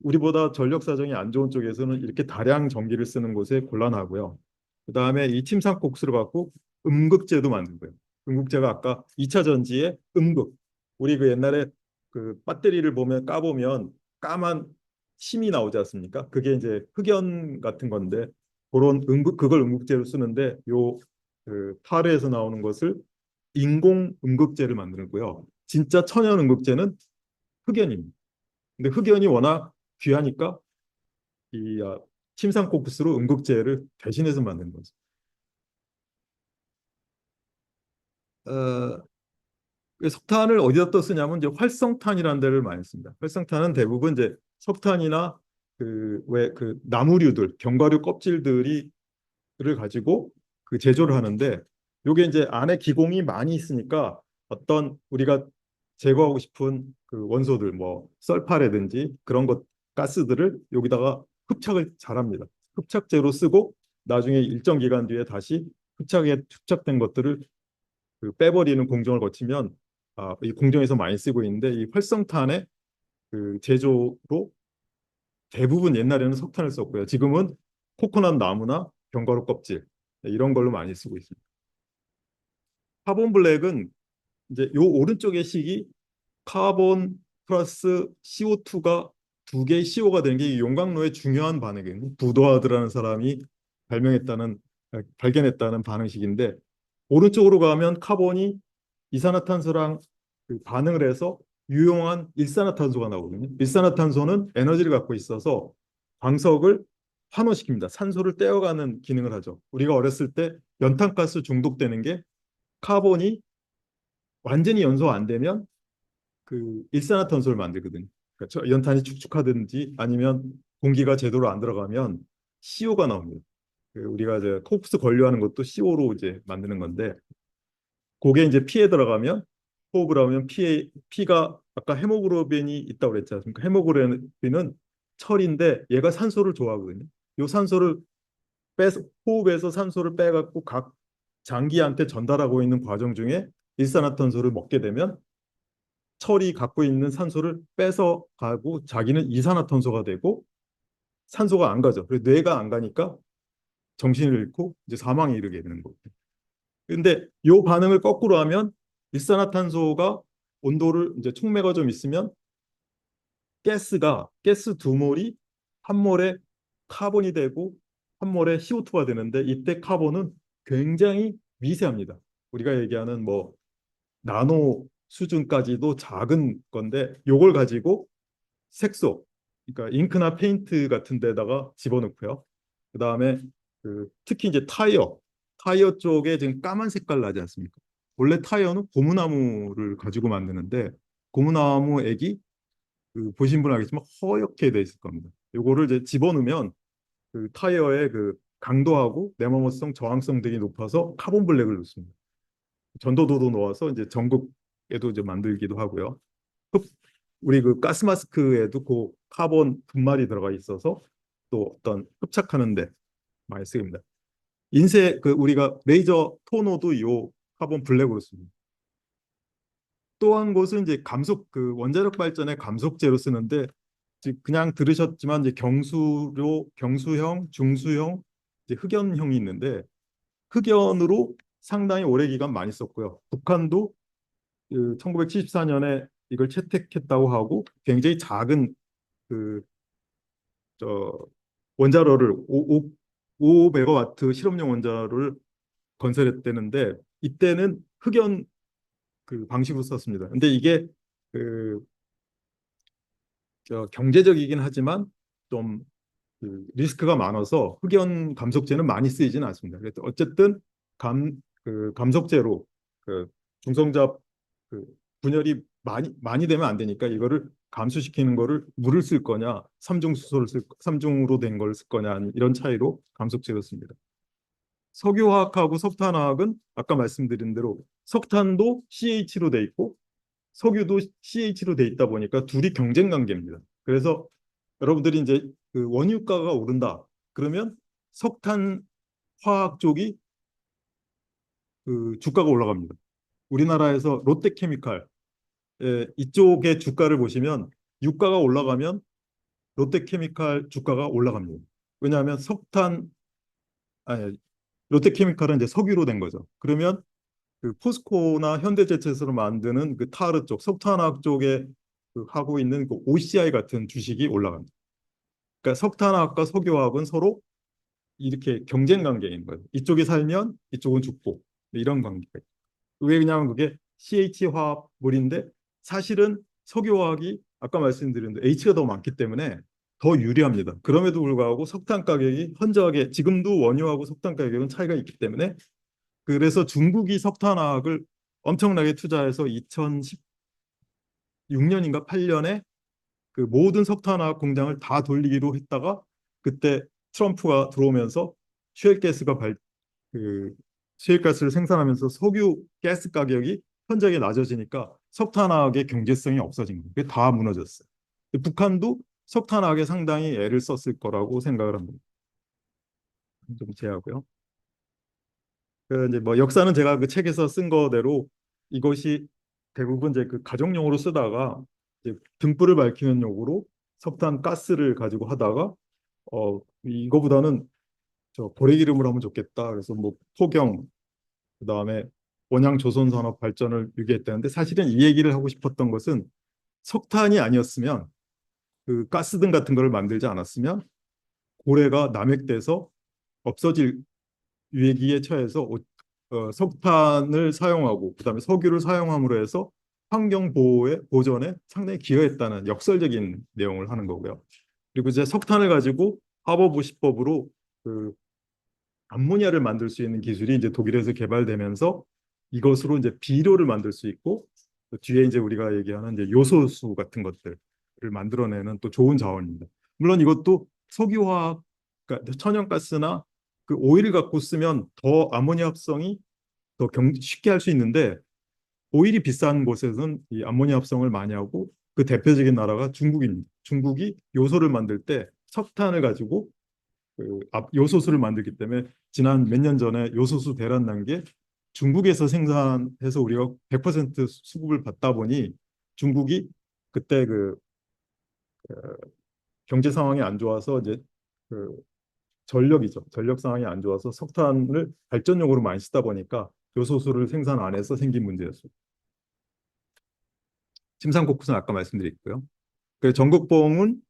우리보다 전력 사정이 안 좋은 쪽에서는 이렇게 다량 전기를 쓰는 곳에 곤란하고요. 그다음에 이 침상국수를 갖고 음극재도 만들고요. 음극재가 아까 2차 전지의 음극. 우리 그 옛날에 그 배터리를 보면 까보면 까만 심이 나오지 않습니까? 그게 이제 흑연 같은 건데 그런 음극 그걸 음극재로 쓰는데 요 그 파르에서 나오는 것을 인공 음극재를 만들고요. 진짜 천연 음극재는 흑연입니다. 근데 흑연이 워낙 귀하니까 이 침상코쿠스로 음극재를 대신해서 만든 거죠. 어, 석탄을 어디다 또 쓰냐면 이제 활성탄이라는 데를 많이 씁니다. 활성탄은 대부분 이제 석탄이나 그 왜 그 나무류들, 견과류 껍질들이 를 가지고 그 제조를 하는데 요게 이제 안에 기공이 많이 있으니까 어떤 우리가 제거하고 싶은 그 원소들 뭐 썰파라든지 그런 것 가스들을 여기다가 흡착을 잘합니다. 흡착제로 쓰고 나중에 일정 기간 뒤에 다시 흡착에 흡착된 것들을 그 빼버리는 공정을 거치면 이 공정에서 많이 쓰고 있는데 이 활성탄의 그 제조로 대부분 옛날에는 석탄을 썼고요. 지금은 코코넛 나무나 견과류 껍질 이런 걸로 많이 쓰고 있습니다. 카본 블랙은 이제 요 오른쪽의 식이 카본 플러스 CO2가 두 개의 CO가 되는 게 용광로의 중요한 반응이에요. 부도하드라는 사람이 발명했다는 발견했다는 반응식인데 오른쪽으로 가면 카본이 이산화탄소랑 그 반응을 해서 유용한 일산화탄소가 나오거든요. 일산화탄소는 에너지를 갖고 있어서 광석을 환원시킵니다. 산소를 떼어가는 기능을 하죠. 우리가 어렸을 때 연탄가스 중독되는 게 카본이 완전히 연소가 안 되면 그 일산화탄소를 만들거든요. 그러니까 연탄이 축축하든지 아니면 공기가 제대로 안 들어가면 CO가 나옵니다. 우리가 이제 코프스 권류하는 것도 CO로 이제 만드는 건데 그게 이제 피에 들어가면 호흡을 하면 피가 아까 헤모글로빈이 있다고 그랬지 않습니까? 헤모글로빈은 철인데 얘가 산소를 좋아하거든요. 요 산소를 호흡에서 산소를 빼갖고 각 장기한테 전달하고 있는 과정 중에 일산화탄소를 먹게 되면 철이 갖고 있는 산소를 뺏어 가고 자기는 이산화탄소가 되고 산소가 안 가죠. 그래서 뇌가 안 가니까 정신을 잃고 이제 사망에 이르게 되는 거고. 근데 요 반응을 거꾸로 하면 일산화탄소가 온도를 이제 촉매가 좀 있으면 가스 두 몰이 한 몰에 카본이 되고 한 몰에 CO2가 되는데 이때 카본은 굉장히 미세합니다. 우리가 얘기하는 뭐 나노 수준까지도 작은 건데 요걸 가지고 색소, 그러니까 잉크나 페인트 같은 데다가 집어넣고요. 그다음에 특히 이제 타이어 쪽에 지금 까만 색깔 나지 않습니까? 원래 타이어는 고무나무를 가지고 만드는데 고무나무 액이 보신 분 알겠지만 허옇게 돼 있을 겁니다. 요거를 이제 집어넣으면 그 타이어의 그 강도하고 내마모성 저항성 등이 높아서 카본 블랙을 넣습니다. 전도도로 놓아서 이제 전극에도 이제 만들기도 하고요. 우리 그 가스 마스크에도 그 카본 분말이 들어가 있어서 또 어떤 흡착하는데 많이 쓰입니다. 인쇄 그 우리가 레이저 토너도 요 카본 블랙으로 씁니다. 또 한 곳은 이제 감속 그 원자력 발전의 감속재로 쓰는데 그냥 들으셨지만 이제 경수형, 중수형, 이제 흑연형이 있는데 흑연으로 상당히 오래 기간 많이 썼고요. 북한도 1974년에 이걸 채택했다고 하고 굉장히 작은 그 저 원자로를 5메가와트 실험용 원자로를 건설했다는데 이때는 흑연 그 방식으로 썼습니다. 근데 이게 그 경제적이긴 하지만 좀 리스크가 많아서 흑연 감속제는 많이 쓰이지는 않습니다. 그래서 어쨌든 감속제로 그 중성잡 그 분열이 많이 되면 안 되니까 이거를 감소시키는 거를 물을 쓸 거냐, 삼중으로 된 걸 쓸 거냐 이런 차이로 감속제를 씁니다. 석유화학하고 석탄화학은 아까 말씀드린 대로 석탄도 CH로 돼 있고 석유도 CH로 돼 있다 보니까 둘이 경쟁 관계입니다. 그래서 여러분들이 이제 그 원유가가 오른다. 그러면 석탄 화학 쪽이 그 주가가 올라갑니다. 우리나라에서 롯데케미칼 이쪽의 주가를 보시면 유가가 올라가면 롯데케미칼 주가가 올라갑니다. 왜냐하면 아니, 롯데케미칼은 이제 석유로 된 거죠. 그러면 그 포스코나 현대제철소로 만드는 그 타르 쪽, 석탄화학 쪽에 그 하고 있는 그 OCI 같은 주식이 올라갑니다. 그러니까 석탄화학과 석유화학은 서로 이렇게 경쟁 관계인 거예요. 이쪽이 살면 이쪽은 죽고 이런 관계가. 왜냐하면 그게 CH 화합물인데 사실은 석유화학이 아까 말씀드린 대로 H가 더 많기 때문에 더 유리합니다. 그럼에도 불구하고 석탄 가격이 현저하게 지금도 원유하고 석탄 가격은 차이가 있기 때문에 그래서 중국이 석탄화학을 엄청나게 투자해서 2016년인가 8년에 그 모든 석탄화학 공장을 다 돌리기로 했다가 그때 트럼프가 들어오면서 셰일가스가 그 셰일가스를 생산하면서 석유 가스 가격이 현저하게 낮아지니까 석탄화학의 경제성이 없어진 거예요. 그게 다 무너졌어요. 북한도 석탄화학에 상당히 애를 썼을 거라고 생각을 합니다. 좀 제하고요. 그 이제 뭐 역사는 제가 그 책에서 쓴 거대로 이것이 대부분 이제 그 가정용으로 쓰다가 이제 등불을 밝히는 용으로 석탄 가스를 가지고 하다가 이거보다는 저 고래기름을 하면 좋겠다. 그래서 뭐 포경 그다음에 원양 조선 산업 발전을 유기했다는데 사실은 이 얘기를 하고 싶었던 것은 석탄이 아니었으면 그 가스등 같은 거를 만들지 않았으면 고래가 남획돼서 없어질 위기에 처해서 석탄을 사용하고 그다음에 석유를 사용함으로 해서 환경 보호에 보전에 상당히 기여했다는 역설적인 내용을 하는 거고요. 그리고 이제 석탄을 가지고 하버보시법으로 그 암모니아를 만들 수 있는 기술이 이제 독일에서 개발되면서 이것으로 이제 비료를 만들 수 있고 또 뒤에 이제 우리가 얘기하는 이제 요소수 같은 것들을 만들어내는 또 좋은 자원입니다. 물론 이것도 석유화학, 그러니까 천연가스나 그 오일을 갖고 쓰면 더 아모니아 합성이 더 쉽게 할 수 있는데 오일이 비싼 곳에서는 이 아모니아 합성을 많이 하고 그 대표적인 나라가 중국입니다. 중국이 요소를 만들 때 석탄을 가지고 그 요소수를 만들기 때문에 지난 몇 년 전에 요소수 대란 난 게 중국에서 생산해서 우리가 100% 수급을 받다 보니 중국이 그때 경제 상황이 안 좋아서 이제 그 전력이죠. 전력 상황이 안 좋아서 석탄을 발전용으로 많이 쓰다 보니까 요소수를 생산 안 해서 생긴 문제였어요. 침상코쿠스는 아까 말씀드렸고요. 그 전극봉은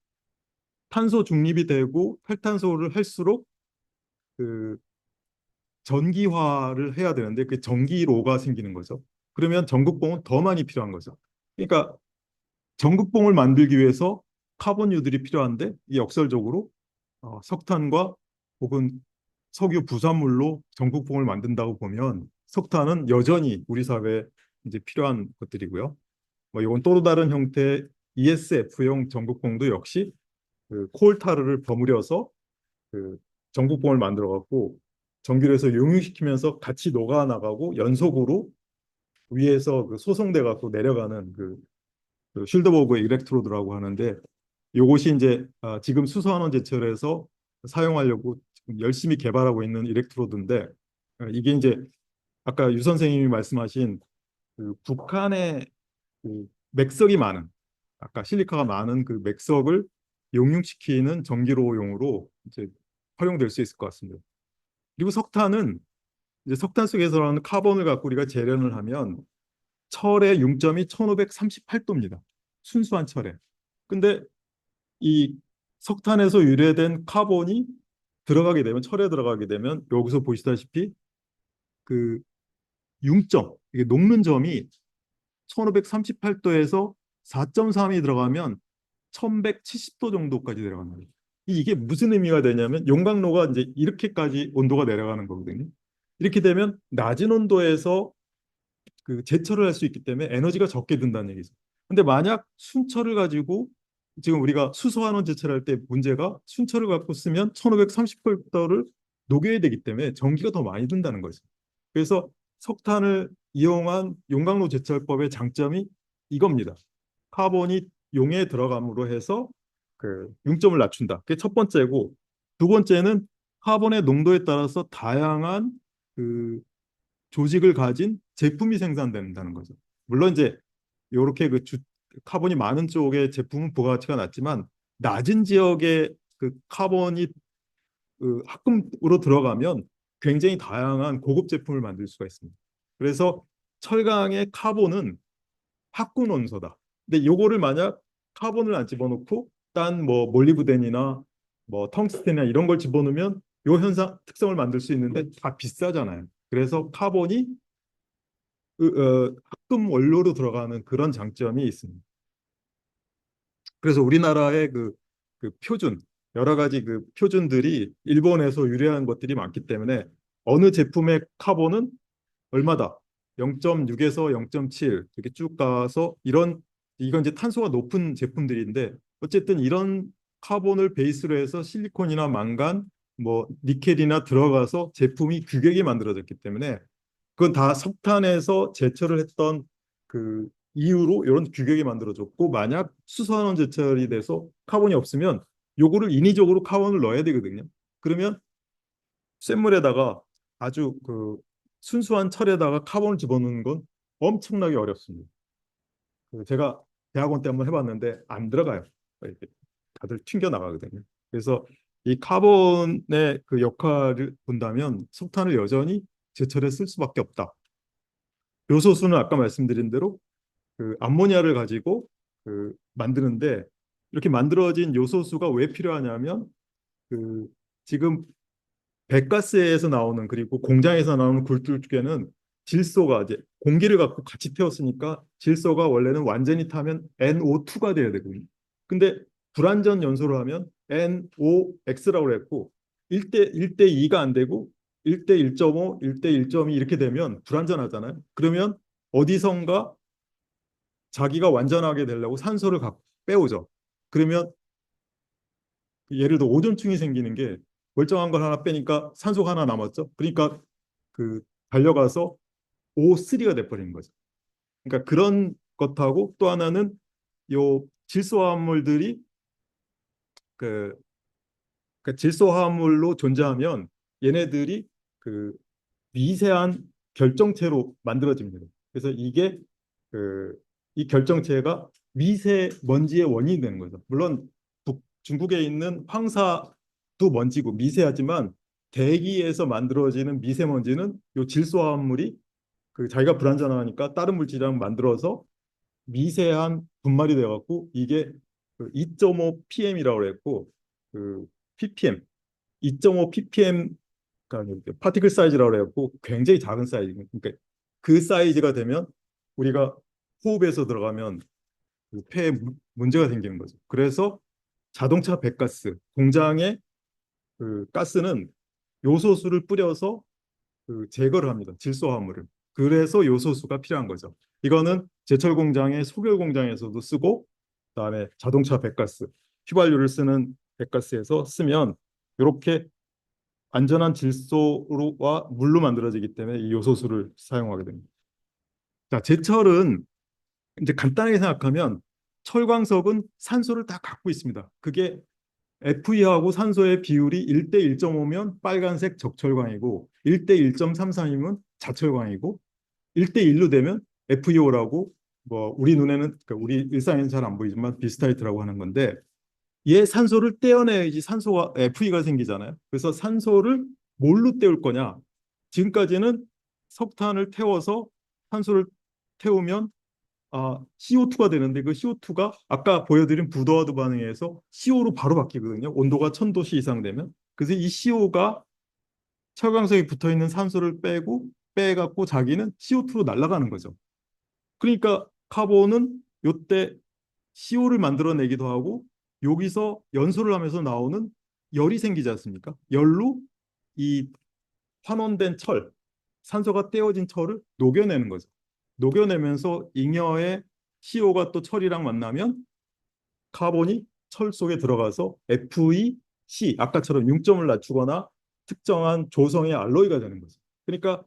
탄소 중립이 되고 탈탄소를 할수록 그 전기화를 해야 되는데 그 전기로가 생기는 거죠. 그러면 전극봉은 더 많이 필요한 거죠. 그러니까 전극봉을 만들기 위해서 카본유들이 필요한데 이 역설적으로 석탄과 혹은 석유 부산물로 전극봉을 만든다고 보면 석탄은 여전히 우리 사회에 이제 필요한 것들이고요. 뭐 이건 또 다른 형태의 ESF형 전극봉도 역시 그 콜타르를 버무려서 그 전극봉을 만들어 갖고 전기를 해서 용융시키면서 같이 녹아 나가고 연속으로 위에서 그 소송돼 갖고 내려가는 그 쉴드버그 일렉트로드라고 하는데 요것이 이제 지금 수소환원 제철에서 사용하려고 지금 열심히 개발하고 있는 일렉트로드인데 이게 이제 아까 유 선생님이 말씀하신 그 북한의 그 맥석이 많은 아까 실리카가 많은 그 맥석을 용융시키는 전기로용으로 이제 활용될 수 있을 것 같습니다. 그리고 석탄은 이제 석탄 속에서 나오는 카본을 갖고 우리가 재련을 하면 철의 융점이 1538도입니다. 순수한 철에. 근데 이 석탄에서 유래된 카본이 들어가게 되면 철에 들어가게 되면 여기서 보시다시피 그 융점 이게 녹는 점이 1538도에서 4.3이 들어가면 1170도 정도까지 들어갑니다. 이게 무슨 의미가 되냐면 용광로가 이제 이렇게까지 온도가 내려가는 거거든요. 이렇게 되면 낮은 온도에서 그 제철을 할 수 있기 때문에 에너지가 적게 든다는 얘기죠. 근데 만약 순철을 가지고 지금 우리가 수소환원 제철할 때 문제가 순철을 갖고 쓰면 1530볼트를 녹여야 되기 때문에 전기가 더 많이 든다는 거죠. 그래서 석탄을 이용한 용광로 제철법의 장점이 이겁니다. 카본이 용에 들어감으로 해서 그 융점을 낮춘다. 그게 첫 번째고, 두 번째는 카본의 농도에 따라서 다양한 그 조직을 가진 제품이 생산된다는 거죠. 물론 이제 이렇게 카본이 많은 쪽의 제품은 부가가치가 낮지만 낮은 지역의 그 카본이 그 합금으로 들어가면 굉장히 다양한 고급 제품을 만들 수가 있습니다. 그래서 철강의 카본은 합금 원소다. 근데 요거를 만약 카본을 안 집어넣고 딴 뭐 몰리브덴이나 뭐 텅스텐이나 이런 걸 집어넣으면 요 현상 특성을 만들 수 있는데 다 비싸잖아요. 그래서 카본이 합금 원료로 들어가는 그런 장점이 있습니다. 그래서 우리나라의 그 표준 여러 가지 그 표준들이 일본에서 유래한 것들이 많기 때문에 어느 제품의 카본은 얼마다 0.6에서 0.7 이렇게 쭉 가서 이건 이제 탄소가 높은 제품들인데 어쨌든 이런 카본을 베이스로 해서 실리콘이나 망간 뭐 니켈이나 들어가서 제품이 규격이 만들어졌기 때문에 그건 다 석탄에서 제철을 했던 그 이유로 이런 규격이 만들어졌고, 만약 수소환원 제철이 돼서 카본이 없으면 요거를 인위적으로 카본을 넣어야 되거든요. 그러면 쇳물에다가 아주 그 순수한 철에다가 카본을 집어넣는 건 엄청나게 어렵습니다. 제가 대학원 때 한번 해봤는데 안 들어가요. 이렇게 다들 튕겨 나가거든요. 그래서 이 카본의 그 역할을 본다면 석탄을 여전히 제철에 쓸 수밖에 없다. 요소수는 아까 말씀드린 대로 그 암모니아를 가지고 그 만드는데, 이렇게 만들어진 요소수가 왜 필요하냐면 그 지금 배가스에서 나오는 그리고 공장에서 나오는 굴뚝에는 질소가 이제 공기를 갖고 같이 태웠으니까 질소가 원래는 완전히 타면 NO2가 돼야 되거든요. 근데 불완전 연소를 하면 NOx라고 했고 1대 2가 안 되고 1대 1.5, 1대 1.2 이렇게 되면 불완전하잖아요. 그러면 어디선가 자기가 완전하게 되려고 산소를 갖고 빼오죠. 그러면 예를 들어 오존층이 생기는 게 멀쩡한 걸 하나 빼니까 산소가 하나 남았죠. 그러니까 그 달려가서 O3가 돼버리는 거죠. 그러니까 그런 것하고 또 하나는 요 질소화합물들이 그, 그 질소화합물로 존재하면 얘네들이 그 미세한 결정체로 만들어집니다. 그래서 이게 그 이 결정체가 미세먼지의 원인이 되는 거죠. 물론 중국에 있는 황사도 먼지고 미세하지만 대기에서 만들어지는 미세먼지는 요 질소화합물이 그 자기가 불안전하니까 다른 물질이랑 만들어서 미세한 분말이 돼갖고 이게 그 2.5 ppm이라고 그랬고 그 ppm 2.5 ppm 그러니까 파티클 사이즈라고 그래갖고 굉장히 작은 사이즈. 그러니까 그 사이즈가 되면 우리가 호흡에서 들어가면 그 폐에 문제가 생기는 거죠. 그래서 자동차 배가스 공장의 그 가스는 요소수를 뿌려서 그 제거를 합니다. 질소화물을. 그래서 요소수가 필요한 거죠. 이거는 제철 공장의 소결 공장에서도 쓰고, 그다음에 자동차 배가스, 휘발유를 쓰는 배가스에서 쓰면 이렇게 안전한 질소와 물로 만들어지기 때문에 이 요소수를 사용하게 됩니다. 자, 제철은 이제 간단하게 생각하면 철광석은 산소를 다 갖고 있습니다. 그게 Fe하고 산소의 비율이 1대 1.5면 빨간색 적철광이고 1대 1.33이면 자철광이고 1대 1로 되면 FeO라고 뭐 우리 눈에는 그러니까 우리 일상에는 잘 안 보이지만 비스타이트라고 하는 건데, 얘 산소를 떼어내야지 산소가 Fe가 생기잖아요. 그래서 산소를 뭘로 때울 거냐? 지금까지는 석탄을 태워서 산소를 태우면 CO2가 되는데 그 CO2가 아까 보여드린 부도와도 반응해서 CO로 바로 바뀌거든요. 온도가 1000도씨 이상 되면. 그래서 이 CO가 철광석에 붙어 있는 산소를 빼갖고 자기는 CO2로 날아가는 거죠. 그러니까 카본은 요때 CO를 만들어내기도 하고 여기서 연소를 하면서 나오는 열이 생기지 않습니까? 열로 이 환원된 철, 산소가 떼어진 철을 녹여내는 거죠. 녹여내면서 잉여의 CO가 또 철이랑 만나면 카본이 철 속에 들어가서 FeC, 아까처럼 융점을 낮추거나 특정한 조성의 알로이가 되는 거죠. 그러니까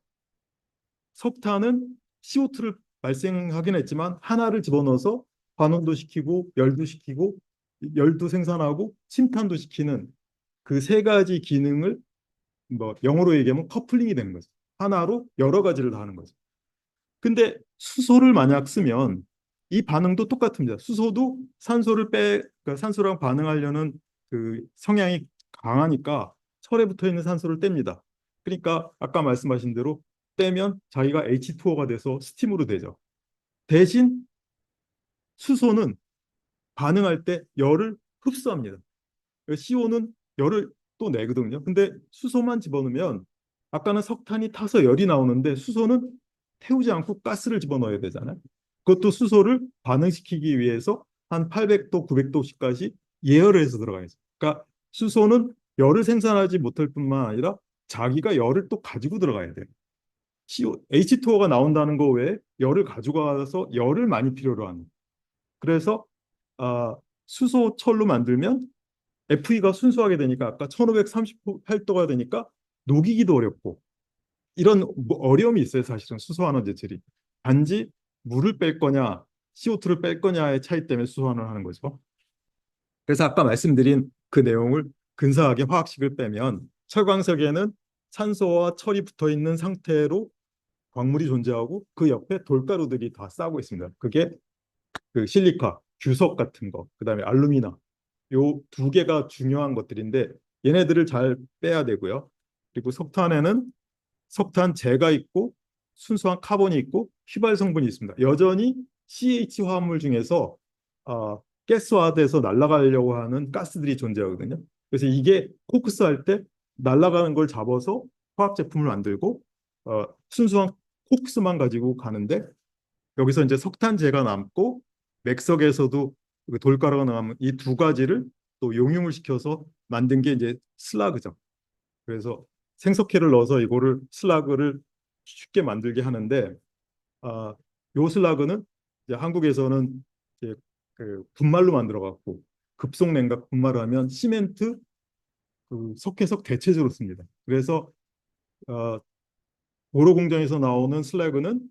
석탄은 CO2를 발생하긴 했지만 하나를 집어넣어서 반원도 시키고 열도 시키고 열도 생산하고 침탄도 시키는 그 세 가지 기능을 뭐 영어로 얘기하면 커플링이 되는 거죠. 하나로 여러 가지를 다 하는 거죠. 근데 수소를 만약 쓰면 이 반응도 똑같습니다. 수소도 그러니까 산소랑 반응하려는 그 성향이 강하니까 철에 붙어 있는 산소를 뗍니다. 그러니까 아까 말씀하신 대로 떼면 자기가 H2O가 돼서 스팀으로 되죠. 대신 수소는 반응할 때 열을 흡수합니다. CO는 열을 또 내거든요. 근데 수소만 집어넣으면 아까는 석탄이 타서 열이 나오는데 수소는 태우지 않고 가스를 집어넣어야 되잖아요. 그것도 수소를 반응시키기 위해서 한 800도, 900도씩까지 예열을 해서 들어가야죠. 그러니까 수소는 열을 생산하지 못할 뿐만 아니라 자기가 열을 또 가지고 들어가야 돼요. H2O가 나온다는 거 외에 열을 가져가서 열을 많이 필요로 하는. 그래서 아, 수소 철로 만들면 FE가 순수하게 되니까 아까 1538도가 되니까 녹이기도 어렵고 이런 뭐 어려움이 있어요. 사실은 수소환원 제철이. 단지 물을 뺄 거냐 CO2를 뺄 거냐의 차이 때문에 수소환원을 하는 거죠. 그래서 아까 말씀드린 그 내용을 근사하게 화학식을 빼면 철광석에는 산소와 철이 붙어 있는 상태로 광물이 존재하고 그 옆에 돌가루들이 다 싸고 있습니다. 그게 그 실리카, 규석 같은 거, 그다음에 알루미나 요 두 개가 중요한 것들인데 얘네들을 잘 빼야 되고요. 그리고 석탄에는 석탄재가 있고 순수한 카본이 있고 휘발 성분이 있습니다. 여전히 CH 화합물 중에서 가스화돼서 날아가려고 하는 가스들이 존재하거든요. 그래서 이게 코크스 할 때 날아가는 걸 잡아서 화학 제품을 만들고 순수한 코크스만 가지고 가는데 여기서 이제 석탄재가 남고 맥석에서도 그 돌가루가 남은 이 두 가지를 또 용융을 시켜서 만든 게 이제 슬라그죠. 그래서 생석회를 넣어서 이거를 슬라그를 쉽게 만들게 하는데 요 슬라그는 이제 한국에서는 이제 그 분말로 만들어 갖고 급속 냉각 분말을 하면 시멘트 그 석회석 대체제로 씁니다. 그래서 어, 도로 공장에서 나오는 슬래그는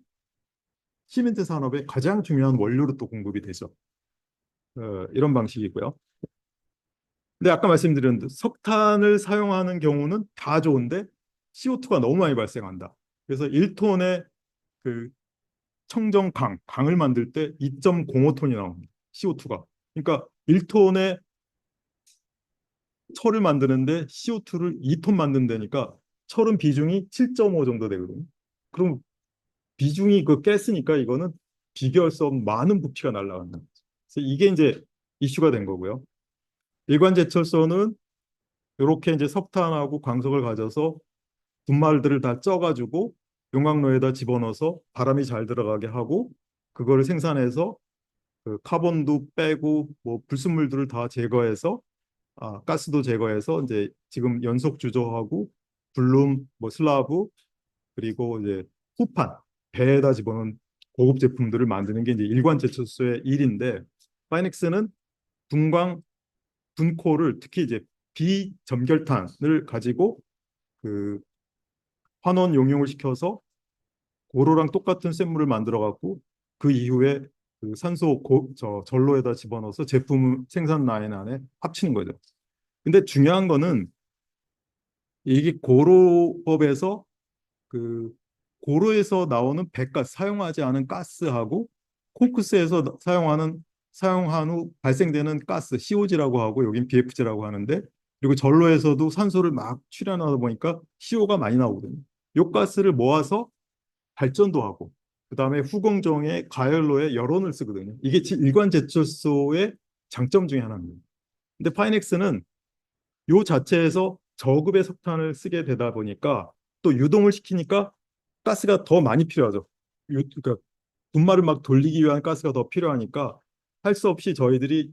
시멘트 산업의 가장 중요한 원료로 또 공급이 되죠. 이런 방식이고요. 근데 아까 말씀드렸는데 석탄을 사용하는 경우는 다 좋은데 CO2가 너무 많이 발생한다. 그래서 1톤의 그 강을 만들 때 2.05톤이 나옵니다. CO2가. 그러니까 1톤의 철을 만드는데 CO2를 2톤 만든다니까 철은 비중이 7.5 정도 되거든요. 그럼 비중이 그 가스니까 이거는 비교할 수 없는 많은 부피가 날아간다. 그래서 이게 이제 이슈가 된 거고요. 일관 제철소는 이렇게 이제 석탄하고 광석을 가져서 분말들을 다 쪄가지고 용광로에다 집어넣어서 바람이 잘 들어가게 하고 그거를 생산해서 그 카본도 빼고 뭐 불순물들을 다 제거해서 가스도 제거해서 이제 지금 연속 주조하고 블룸 뭐 슬라브 그리고 이제 후판 배에다 집어넣은 고급 제품들을 만드는 게 이제 일관 제철소의 일인데 파이닉스는 분광 분코를 특히 이제 비점결탄을 가지고 그 환원 용융을 시켜서 고로랑 똑같은 쇳물을 만들어 갖고 그 이후에 그 전로에다 집어넣어서 제품 생산 라인 안에 합치는 거죠. 근데 중요한 거는 이게 고로법에서 그 고로에서 나오는 배가스 사용하지 않은 가스하고 코크스에서 사용한 후 발생되는 가스 COG라고 하고 여긴 BFG라고 하는데 그리고 전로에서도 산소를 막 출연하다 보니까 CO가 많이 나오거든요. 요 가스를 모아서 발전도 하고 그다음에 후공정의 가열로에 열원을 쓰거든요. 이게 일관 제철소의 장점 중에 하나입니다. 근데 파이넥스는 요 자체에서 저급의 석탄을 쓰게 되다 보니까 또 유동을 시키니까 가스가 더 많이 필요하죠. 그러니까 분말을 막 돌리기 위한 가스가 더 필요하니까 할 수 없이 저희들이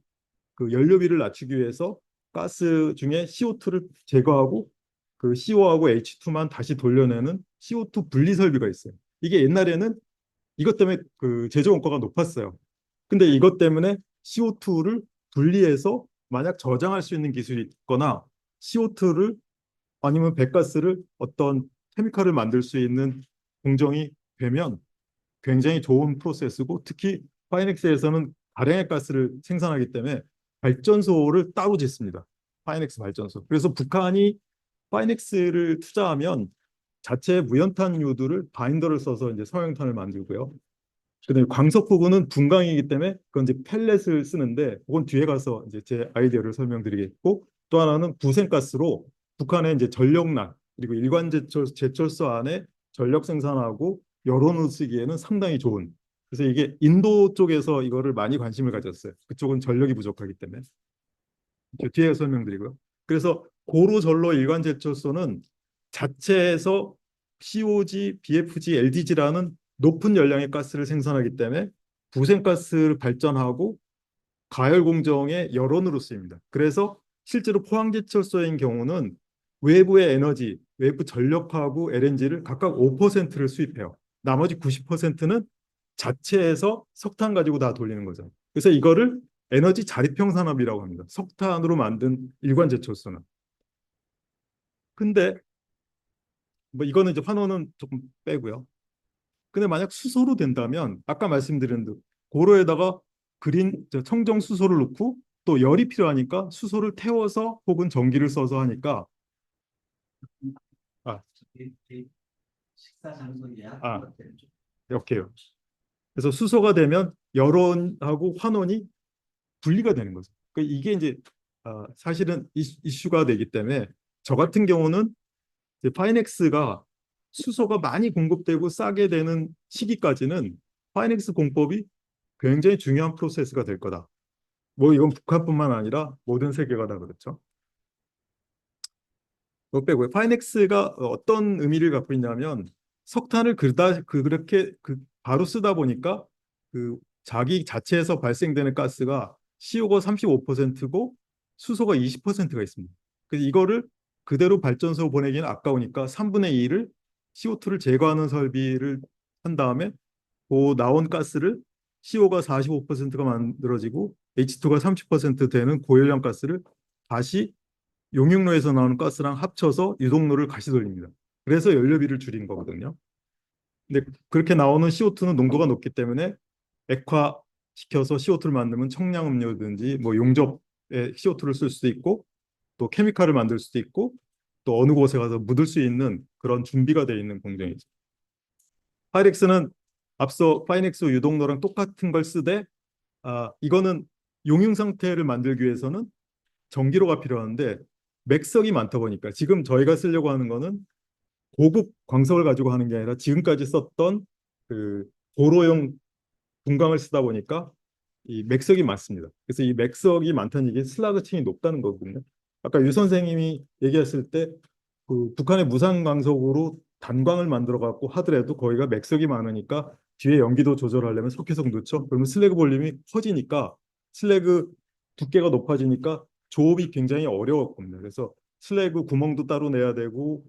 그 연료비를 낮추기 위해서 가스 중에 CO2를 제거하고 그 CO하고 H2만 다시 돌려내는 CO2 분리 설비가 있어요. 이게 옛날에는 이것 때문에 그 제조 원가가 높았어요. 근데 이것 때문에 CO2를 분리해서 만약 저장할 수 있는 기술이 있거나 CO2를 아니면 배가스를 어떤 케미칼을 만들 수 있는 공정이 되면 굉장히 좋은 프로세스고, 특히 파이넥스에서는 다량의 가스를 생산하기 때문에 발전소를 따로 짓습니다. 파이넥스 발전소. 그래서 북한이 파이넥스를 투자하면 자체 무연탄 유두를 바인더를 써서 이제 성형탄을 만들고요. 그다음에 광석 부분은 분광이기 때문에 그건 이제 펠렛을 쓰는데, 그건 뒤에 가서 이제 제 아이디어를 설명드리겠고, 또 하나는 부생가스로 북한의 이제 전력난 그리고 일관 제철소 안에 전력 생산하고 여론을 쓰기에는 상당히 좋은. 그래서 이게 인도 쪽에서 이거를 많이 관심을 가졌어요. 그쪽은 전력이 부족하기 때문에. 뒤에 설명드리고요. 그래서 고로전로 일관 제철소는 자체에서 COG, BFG, LDG라는 높은 열량의 가스를 생산하기 때문에 부생가스를 발전하고 가열 공정의 열원으로 쓰입니다. 그래서 실제로 포항제철소인 경우는 외부의 에너지, 외부 전력하고 LNG를 각각 5%를 수입해요. 나머지 90%는 자체에서 석탄 가지고 다 돌리는 거죠. 그래서 이거를 에너지 자립형 산업이라고 합니다. 석탄으로 만든 일관 제철소는. 근데 뭐 이거는 이제 환원은 조금 빼고요. 근데 만약 수소로 된다면 아까 말씀드린 듯 고로에다가 청정 수소를 넣고 또 열이 필요하니까 수소를 태워서 혹은 전기를 써서 하니까. 아, 식사 장소 예약 아, 같은 좀. 이렇게요. 그래서 수소가 되면 열원하고 환원이 분리가 되는 거죠. 이게 이제 사실은 이슈가 되기 때문에 저 같은 경우는 이제 파이넥스가 수소가 많이 공급되고 싸게 되는 시기까지는 파이넥스 공법이 굉장히 중요한 프로세스가 될 거다. 뭐 이건 북한뿐만 아니라 모든 세계가 다 그렇죠. 그거 빼고요. 파이넥스가 어떤 의미를 갖고 있냐면 석탄을 그렇게 바로 쓰다 보니까 그 자기 자체에서 발생되는 가스가 CO가 35%고 수소가 20%가 있습니다. 그래서 이거를 그대로 발전소 보내기는 아까우니까 3분의 2를 CO2를 제거하는 설비를 한 다음에 그 나온 가스를 CO가 45%가 만들어지고 H2가 30% 되는 고열량 가스를 다시 용융로에서 나오는 가스랑 합쳐서 유동로를 가시 돌립니다. 그래서 연료비를 줄이는 거거든요. 근데 그렇게 나오는 CO2는 농도가 높기 때문에 액화시켜서 CO2를 만들면 청량음료든지 뭐 용접에 CO2를 쓸 수도 있고 또 케미칼을 만들 수도 있고 또 어느 곳에 가서 묻을 수 있는 그런 준비가 되어 있는 공정이죠. 파이렉스는 앞서 파이넥스 유동로랑 똑같은 걸 쓰되 이거는 용융 상태를 만들기 위해서는 전기로가 필요한데 맥석이 많다 보니까 지금 저희가 쓰려고 하는 거는 고급 광석을 가지고 하는 게 아니라 지금까지 썼던 그 고로용 분광을 쓰다 보니까 이 맥석이 많습니다. 그래서 이 맥석이 많다는 얘기 슬라그층이 높다는 거거든요. 아까 유 선생님이 얘기했을 때 그 북한의 무상 광석으로 단광을 만들어 갖고 하더라도 거기가 맥석이 많으니까 뒤에 연기도 조절하려면 석회석 넣죠. 그러면 슬래그 볼륨이 커지니까 슬래그 두께가 높아지니까 조업이 굉장히 어려웠거든요. 그래서 슬래그 구멍도 따로 내야 되고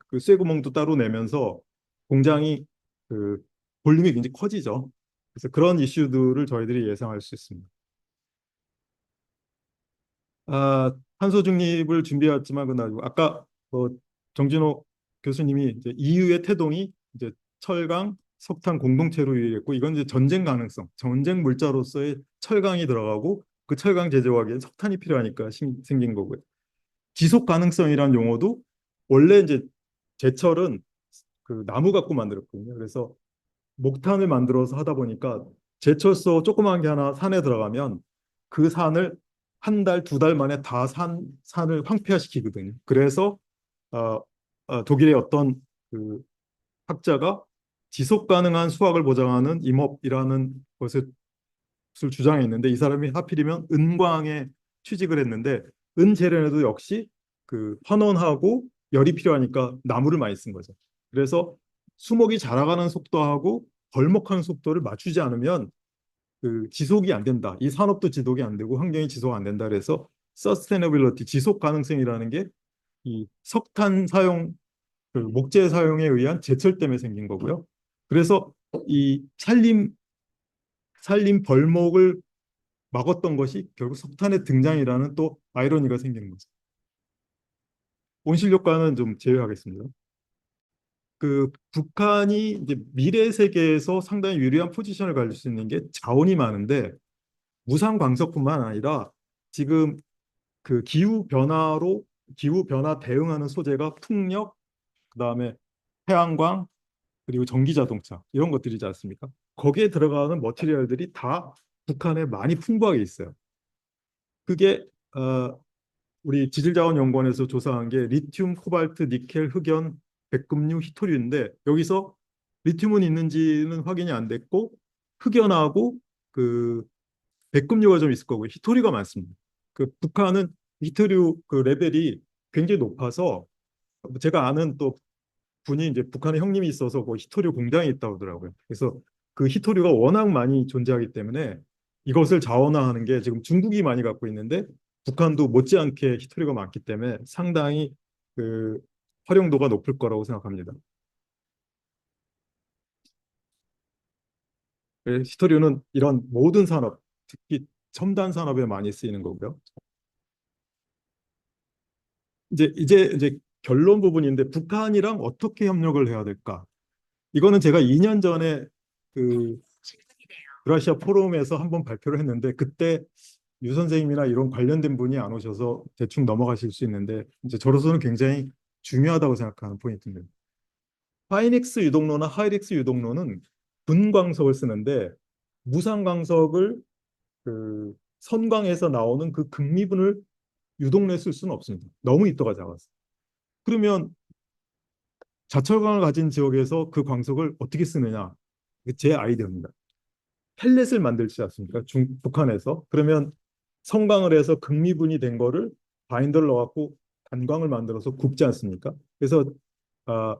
그 쇠구멍도 따로 내면서 공장이 그 볼륨이 굉장히 커지죠. 그래서 그런 이슈들을 저희들이 예상할 수 있습니다. 탄소 중립을 준비해왔지만 그건 아니고 아까 정진호 교수님이 이제 EU의 태동이 이제 철강, 석탄 공동체로 유의했고 이건 이제 전쟁 가능성, 전쟁 물자로서의 철강이 들어가고 그 철강 제조하기에 는 석탄이 필요하니까 생긴 거고요. 지속 가능성이란 용어도 원래 이제 제철은 그 나무 갖고 만들었거든요. 그래서 목탄을 만들어서 하다 보니까 제철소 조그만 게 하나 산에 들어가면 그 산을 한 달, 두 달 만에 다 산을 황폐화시키거든요. 그래서 어, 독일의 어떤 그 학자가 지속 가능한 수확을 보장하는 임업이라는 것을 주장했는데 이 사람이 하필이면 은광에 취직을 했는데 은재련에도 역시 그 환원하고 열이 필요하니까 나무를 많이 쓴 거죠. 그래서 수목이 자라가는 속도하고 벌목하는 속도를 맞추지 않으면 그 지속이 안 된다. 이 산업도 지속이 안 되고 환경이 지속 안 된다. 그래서 서스테너빌리티 지속 가능성이라는 게 이 석탄 사용 그 목재 사용에 의한 제철 때문에 생긴 거고요. 그래서 이 산림 벌목을 막았던 것이 결국 석탄의 등장이라는 또 아이러니가 생기는 거죠. 온실효과는 좀 제외하겠습니다. 그 북한이 이제 미래 세계에서 상당히 유리한 포지션을 가질 수 있는 게 자원이 많은데 무상 광석뿐만 아니라 지금 그 기후 변화 대응하는 소재가 풍력, 그다음에 태양광, 그리고 전기 자동차 이런 것들이지 않습니까? 거기에 들어가는 머티리얼들이 다 북한에 많이 풍부하게 있어요. 그게 우리 지질자원연구원에서 조사한 게 리튬, 코발트, 니켈, 흑연, 백금류, 히토류인데 여기서 리튬은 있는지는 확인이 안 됐고 흑연하고 그 백금류가 좀 있을 거고 히토류가 많습니다. 그 북한은 히토류 그 레벨이 굉장히 높아서 제가 아는 또 분이 이제 북한에 형님이 있어서 그 히토류 공장이 있다고 하더라고요. 그래서 그 히토류가 워낙 많이 존재하기 때문에 이것을 자원화하는 게 지금 중국이 많이 갖고 있는데 북한도 못지않게 히토류가 많기 때문에 상당히 그 활용도가 높을 거라고 생각합니다. 히토류는 이런 모든 산업, 특히 첨단 산업에 많이 쓰이는 거고요. 이제 결론 부분인데 북한이랑 어떻게 협력을 해야 될까? 이거는 제가 2년 전에 그 유라시아 포럼에서 한번 발표를 했는데 그때 유 선생님이나 이런 관련된 분이 안 오셔서 대충 넘어가실 수 있는데 이제 저로서는 굉장히 중요하다고 생각하는 포인트입니다. 하이닉스 유동로나 하이릭스 유동로는 분광석을 쓰는데 무상광석을 그 선광에서 나오는 그 극미분을 유동로에 쓸 수는 없습니다. 너무 입도가 작아서. 그러면 자철광을 가진 지역에서 그 광석을 어떻게 쓰느냐? 제 아이디어입니다. 펠렛을 만들지 않습니까? 북한에서. 그러면 성광을 해서 극미분이 된 거를 바인더를 넣어갖고 단광을 만들어서 굽지 않습니까? 그래서 아,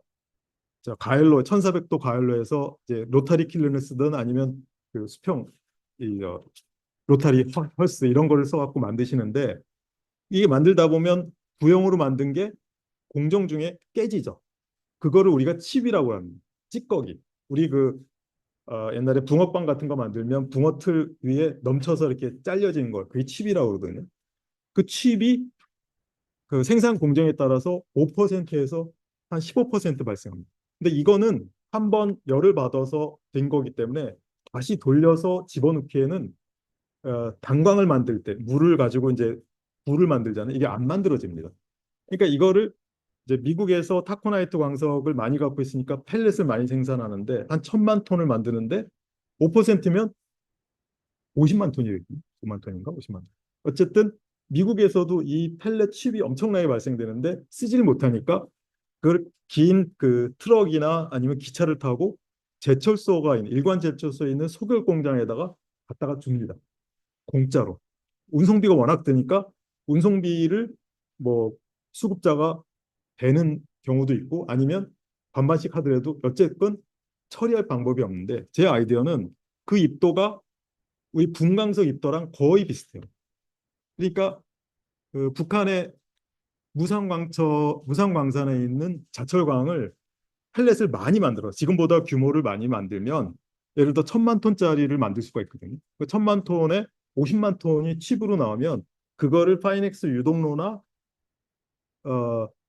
가열로 1400도 가열로해서 이제 로타리 킬러를 쓰든 아니면 그 수평 로타리 헐스 이런 거를 써갖고 만드시는데 이게 만들다 보면 부형으로 만든 게 공정 중에 깨지죠. 그거를 우리가 칩이라고 합니다. 찌꺼기. 우리 옛날에 붕어빵 같은 거 만들면 붕어 틀 위에 넘쳐서 이렇게 잘려지는 걸 그게 칩이라고 그러거든요. 그 칩이 그 생산 공정에 따라서 5%에서 한 15% 발생합니다. 근데 이거는 한번 열을 받아서 된 거기 때문에 다시 돌려서 집어넣기에는 단광을 만들 때 물을 가지고 이제 불을 만들잖아요. 이게 안 만들어집니다. 그러니까 이거를 이제 미국에서 타코나이트 광석을 많이 갖고 있으니까 펠렛을 많이 생산하는데 한 1000만 톤을 만드는데 5%면 50만 톤이거든요. 5만 톤인가? 50만 톤. 어쨌든 미국에서도 이 펠렛 칩이 엄청나게 발생되는데 쓰지를 못하니까 그걸 긴 그 트럭이나 아니면 기차를 타고 제철소가 있는 일관 제철소에 있는 소결 공장에다가 갖다가 줍니다. 공짜로. 운송비가 워낙 드니까 운송비를 뭐 수급자가 되는 경우도 있고 아니면 반반씩 하더라도 어쨌든 처리할 방법이 없는데 제 아이디어는 그 입도가 우리 분광석 입도랑 거의 비슷해요. 그러니까 그 북한의 무상광산에 있는 자철광을 펠렛을 많이 만들어 지금보다 규모를 많이 만들면 예를 들어 1000만 톤짜리를 만들 수가 있거든요. 그 1000만 톤에 50만 톤이 칩으로 나오면 그거를 파이넥스 유동로나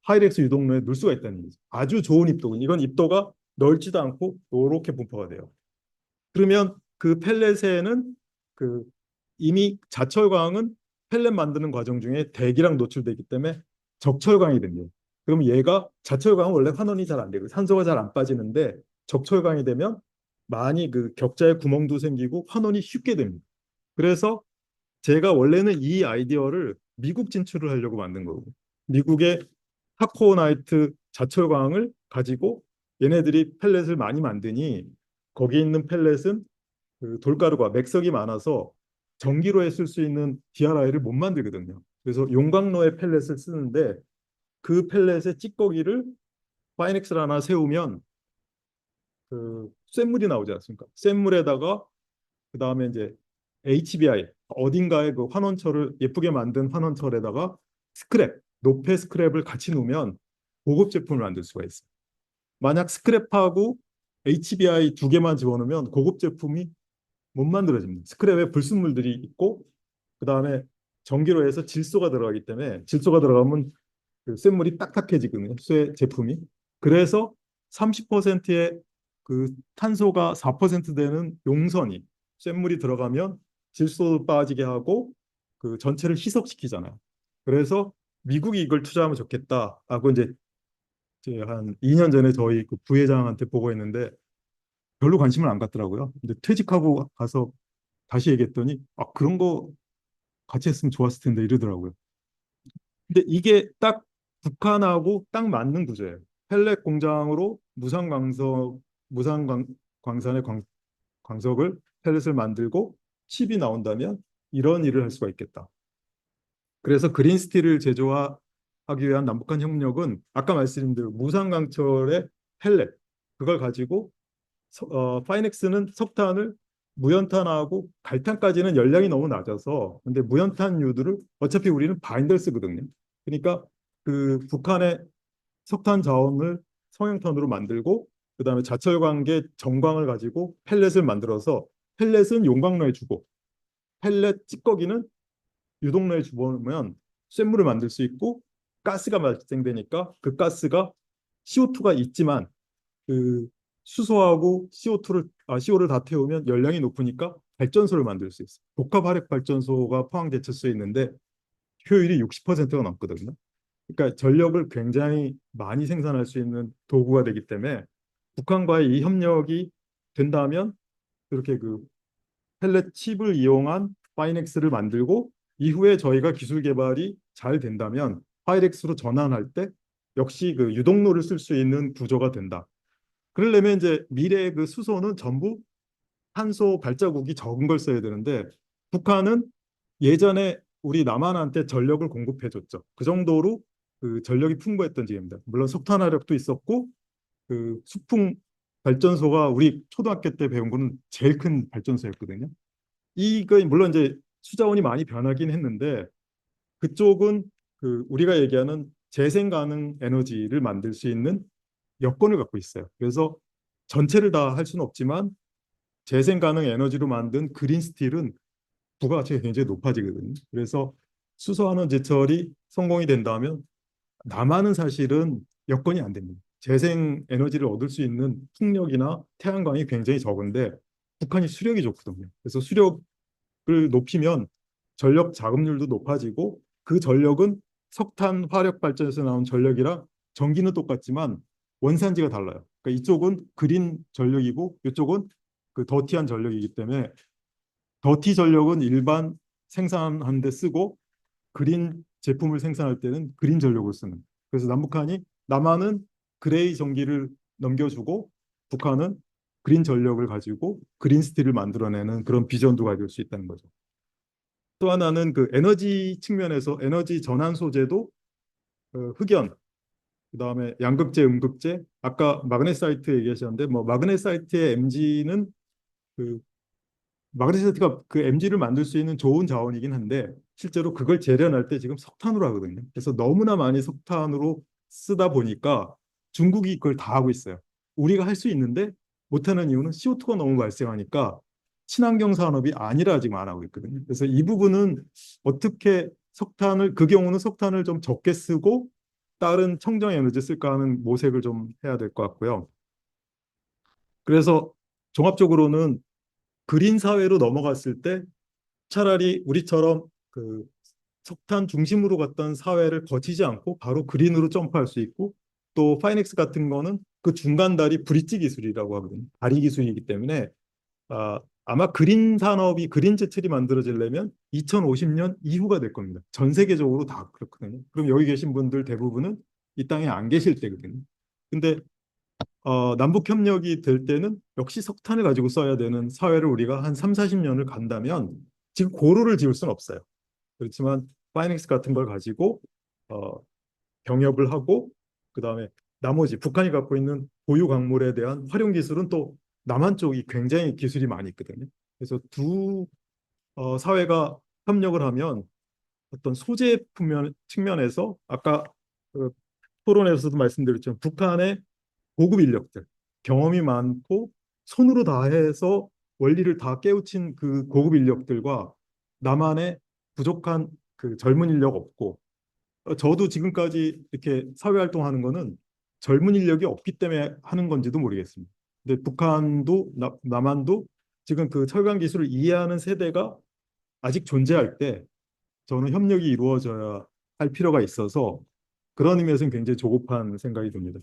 하이렉스 유동로에 넣을 수가 있다는 얘기죠. 아주 좋은 입도군. 이건 입도가 넓지도 않고 이렇게 분포가 돼요. 그러면 그 펠렛에는 그 이미 자철광은 펠렛 만드는 과정 중에 대기랑 노출되기 때문에 적철광이 됩니다. 그러면 얘가 자철광은 원래 환원이 잘 안 되고 산소가 잘 안 빠지는데 적철광이 되면 많이 그 격자의 구멍도 생기고 환원이 쉽게 됩니다. 그래서 제가 원래는 이 아이디어를 미국 진출을 하려고 만든 거고 미국의 타코나이트 자철광을 가지고 얘네들이 펠렛을 많이 만드니 거기 있는 펠렛은 그 돌가루가 맥석이 많아서 전기로에 쓸 수 있는 DRI를 못 만들거든요. 그래서 용광로에 펠렛을 쓰는데 그 펠렛의 찌꺼기를 파이넥스를 하나 세우면 그 쇳물이 나오지 않습니까? 쇳물에다가 그 다음에 이제 HBI 어딘가에 그 환원철을 예쁘게 만든 환원철에다가 스크랩, 노폐 스크랩을 같이 놓으면 고급 제품을 만들 수가 있어요. 만약 스크랩하고 HBI 두 개만 집어넣으면 고급 제품이 못 만들어집니다. 스크랩에 불순물들이 있고 그다음에 전기로 해서 질소가 들어가기 때문에 질소가 들어가면 그 쇳물이 딱딱해지거든요. 쇠 제품이. 그래서 30%의 그 탄소가 4% 되는 용선이 쇳물이 들어가면 질소 빠지게 하고 그 전체를 희석시키잖아요. 그래서 미국이 이걸 투자하면 좋겠다 하고 이제 한 2년 전에 저희 그 부회장한테 보고했는데 별로 관심을 안 갖더라고요. 근데 퇴직하고 가서 다시 얘기했더니 아 그런 거 같이 했으면 좋았을 텐데 이러더라고요. 근데 이게 딱 북한하고 딱 맞는 구조예요. 펠렛 공장으로 무상광산의 광석을 펠렛을 만들고 칩이 나온다면 이런 일을 할 수가 있겠다. 그래서 그린 스틸을 제조하기 위한 남북한 협력은 아까 말씀드린 대로 무상광철의 펠렛 그걸 가지고 파이넥스는 석탄을 무연탄하고 갈탄까지는 열량이 너무 낮아서 근데 무연탄유들을 어차피 우리는 바인더를 쓰거든요. 그러니까 그 북한의 석탄 자원을 성형탄으로 만들고 그다음에 자철광계 정광을 가지고 펠렛을 만들어서 펠렛은 용광로에 주고 펠렛 찌꺼기는 유독로에 주면 쇳물을 만들 수 있고 가스가 발생되니까 그 가스가 CO2가 있지만 그 수소하고 CO2를 다 태우면 열량이 높으니까 발전소를 만들 수 있어요. 복합 화력 발전소가 포항 제철소에 있는데 효율이 60%가 넘거든요. 그러니까 전력을 굉장히 많이 생산할 수 있는 도구가 되기 때문에 북한과의 이 협력이 된다면 그렇게 그 펠렛 칩을 이용한 파이넥스를 만들고 이후에 저희가 기술 개발이 잘 된다면 파이렉스로 전환할 때 역시 그 유동로를 쓸 수 있는 구조가 된다. 그러려면 이제 미래의 그 수소는 전부 탄소 발자국이 적은 걸 써야 되는데 북한은 예전에 우리 남한한테 전력을 공급해 줬죠. 그 정도로 그 전력이 풍부했던 지역입니다. 물론 석탄화력도 있었고 그 수풍 발전소가 우리 초등학교 때 배운 거는 제일 큰 발전소였거든요. 이거 물론 이제 수자원이 많이 변하긴 했는데 그쪽은 그 우리가 얘기하는 재생 가능 에너지를 만들 수 있는 여건을 갖고 있어요. 그래서 전체를 다 할 수는 없지만 재생 가능 에너지로 만든 그린 스틸은 부가가치가 굉장히 높아지거든요. 그래서 수소환원 제철이 성공이 된다면 남한은 사실은 여건이 안 됩니다. 재생 에너지를 얻을 수 있는 풍력이나 태양광이 굉장히 적은데 북한이 수력이 좋거든요. 그래서 수력을 높이면 전력 자급률도 높아지고 그 전력은 석탄 화력 발전에서 나온 전력이랑 전기는 똑같지만 원산지가 달라요. 그러니까 이쪽은 그린 전력이고 이쪽은 그 더티한 전력이기 때문에 더티 전력은 일반 생산하는 데 쓰고 그린 제품을 생산할 때는 그린 전력을 쓰는. 그래서 남한은 그레이 전기를 넘겨주고 북한은 그린 전력을 가지고 그린 스틸을 만들어내는 그런 비전도 가질 수 있다는 거죠. 또 하나는 그 에너지 측면에서 에너지 전환 소재도 흑연, 그다음에 양극재, 음극재, 아까 마그네사이트 얘기하셨는데 뭐 마그네사이트의 MG는 그 마그네사이트가 그 MG를 만들 수 있는 좋은 자원이긴 한데 실제로 그걸 재련할 때 지금 석탄으로 하거든요. 그래서 너무나 많이 석탄으로 쓰다 보니까 중국이 그걸 다 하고 있어요. 우리가 할 수 있는데 못하는 이유는 CO2가 너무 발생하니까 친환경 산업이 아니라 지금 안 하고 있거든요. 그래서 이 부분은 어떻게 그 경우는 석탄을 좀 적게 쓰고 다른 청정 에너지 쓸까 하는 모색을 좀 해야 될 것 같고요. 그래서 종합적으로는 그린 사회로 넘어갔을 때 차라리 우리처럼 그 석탄 중심으로 갔던 사회를 거치지 않고 바로 그린으로 점프할 수 있고 또 파이넥스 같은 거는 그 중간 다리 브릿지 기술이라고 하거든요. 다리 기술이기 때문에 아마 그린 산업이 그린 제철이 만들어지려면 2050년 이후가 될 겁니다. 전 세계적으로 다 그렇거든요. 그럼 여기 계신 분들 대부분은 이 땅에 안 계실 때거든요. 근데 남북 협력이 될 때는 역시 석탄을 가지고 써야 되는 사회를 우리가 한 3, 40년을 간다면 지금 고로를 지을 수는 없어요. 그렇지만 파이넥스 같은 걸 가지고 어, 병협을 하고 그다음에 나머지 북한이 갖고 있는 보유 광물에 대한 활용 기술은 또 남한 쪽이 굉장히 기술이 많이 있거든요. 그래서 사회가 협력을 하면 어떤 소재 측면에서 아까 그 토론에서도 말씀드렸지만 북한의 고급 인력들, 경험이 많고 손으로 다 해서 원리를 다 깨우친 그 고급 인력들과 남한의 부족한 그 젊은 인력 없고 저도 지금까지 이렇게 사회 활동하는 거는 젊은 인력이 없기 때문에 하는 건지도 모르겠습니다. 근데 북한도 남한도 지금 그 철강 기술을 이해하는 세대가 아직 존재할 때 저는 협력이 이루어져야 할 필요가 있어서 그런 의미에서는 굉장히 조급한 생각이 듭니다.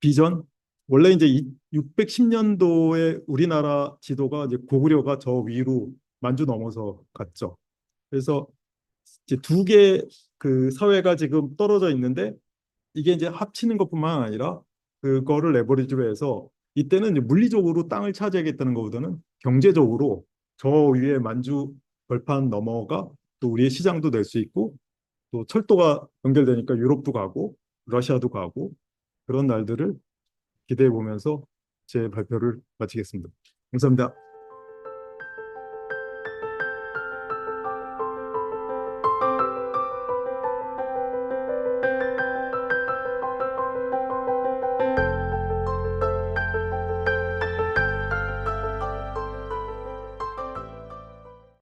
비전 원래 이제 610년도에 우리나라 지도가 이제 고구려가 저 위로 만주 넘어서 갔죠. 그래서 이제 두 개 그 사회가 지금 떨어져 있는데 이게 이제 합치는 것뿐만 아니라 그거를 레버리지로 해서 이때는 이제 물리적으로 땅을 차지하겠다는 것보다는 경제적으로 저 위에 만주 벌판 넘어가 또 우리의 시장도 낼 수 있고 또 철도가 연결되니까 유럽도 가고 러시아도 가고 그런 날들을 기대해 보면서 제 발표를 마치겠습니다. 감사합니다.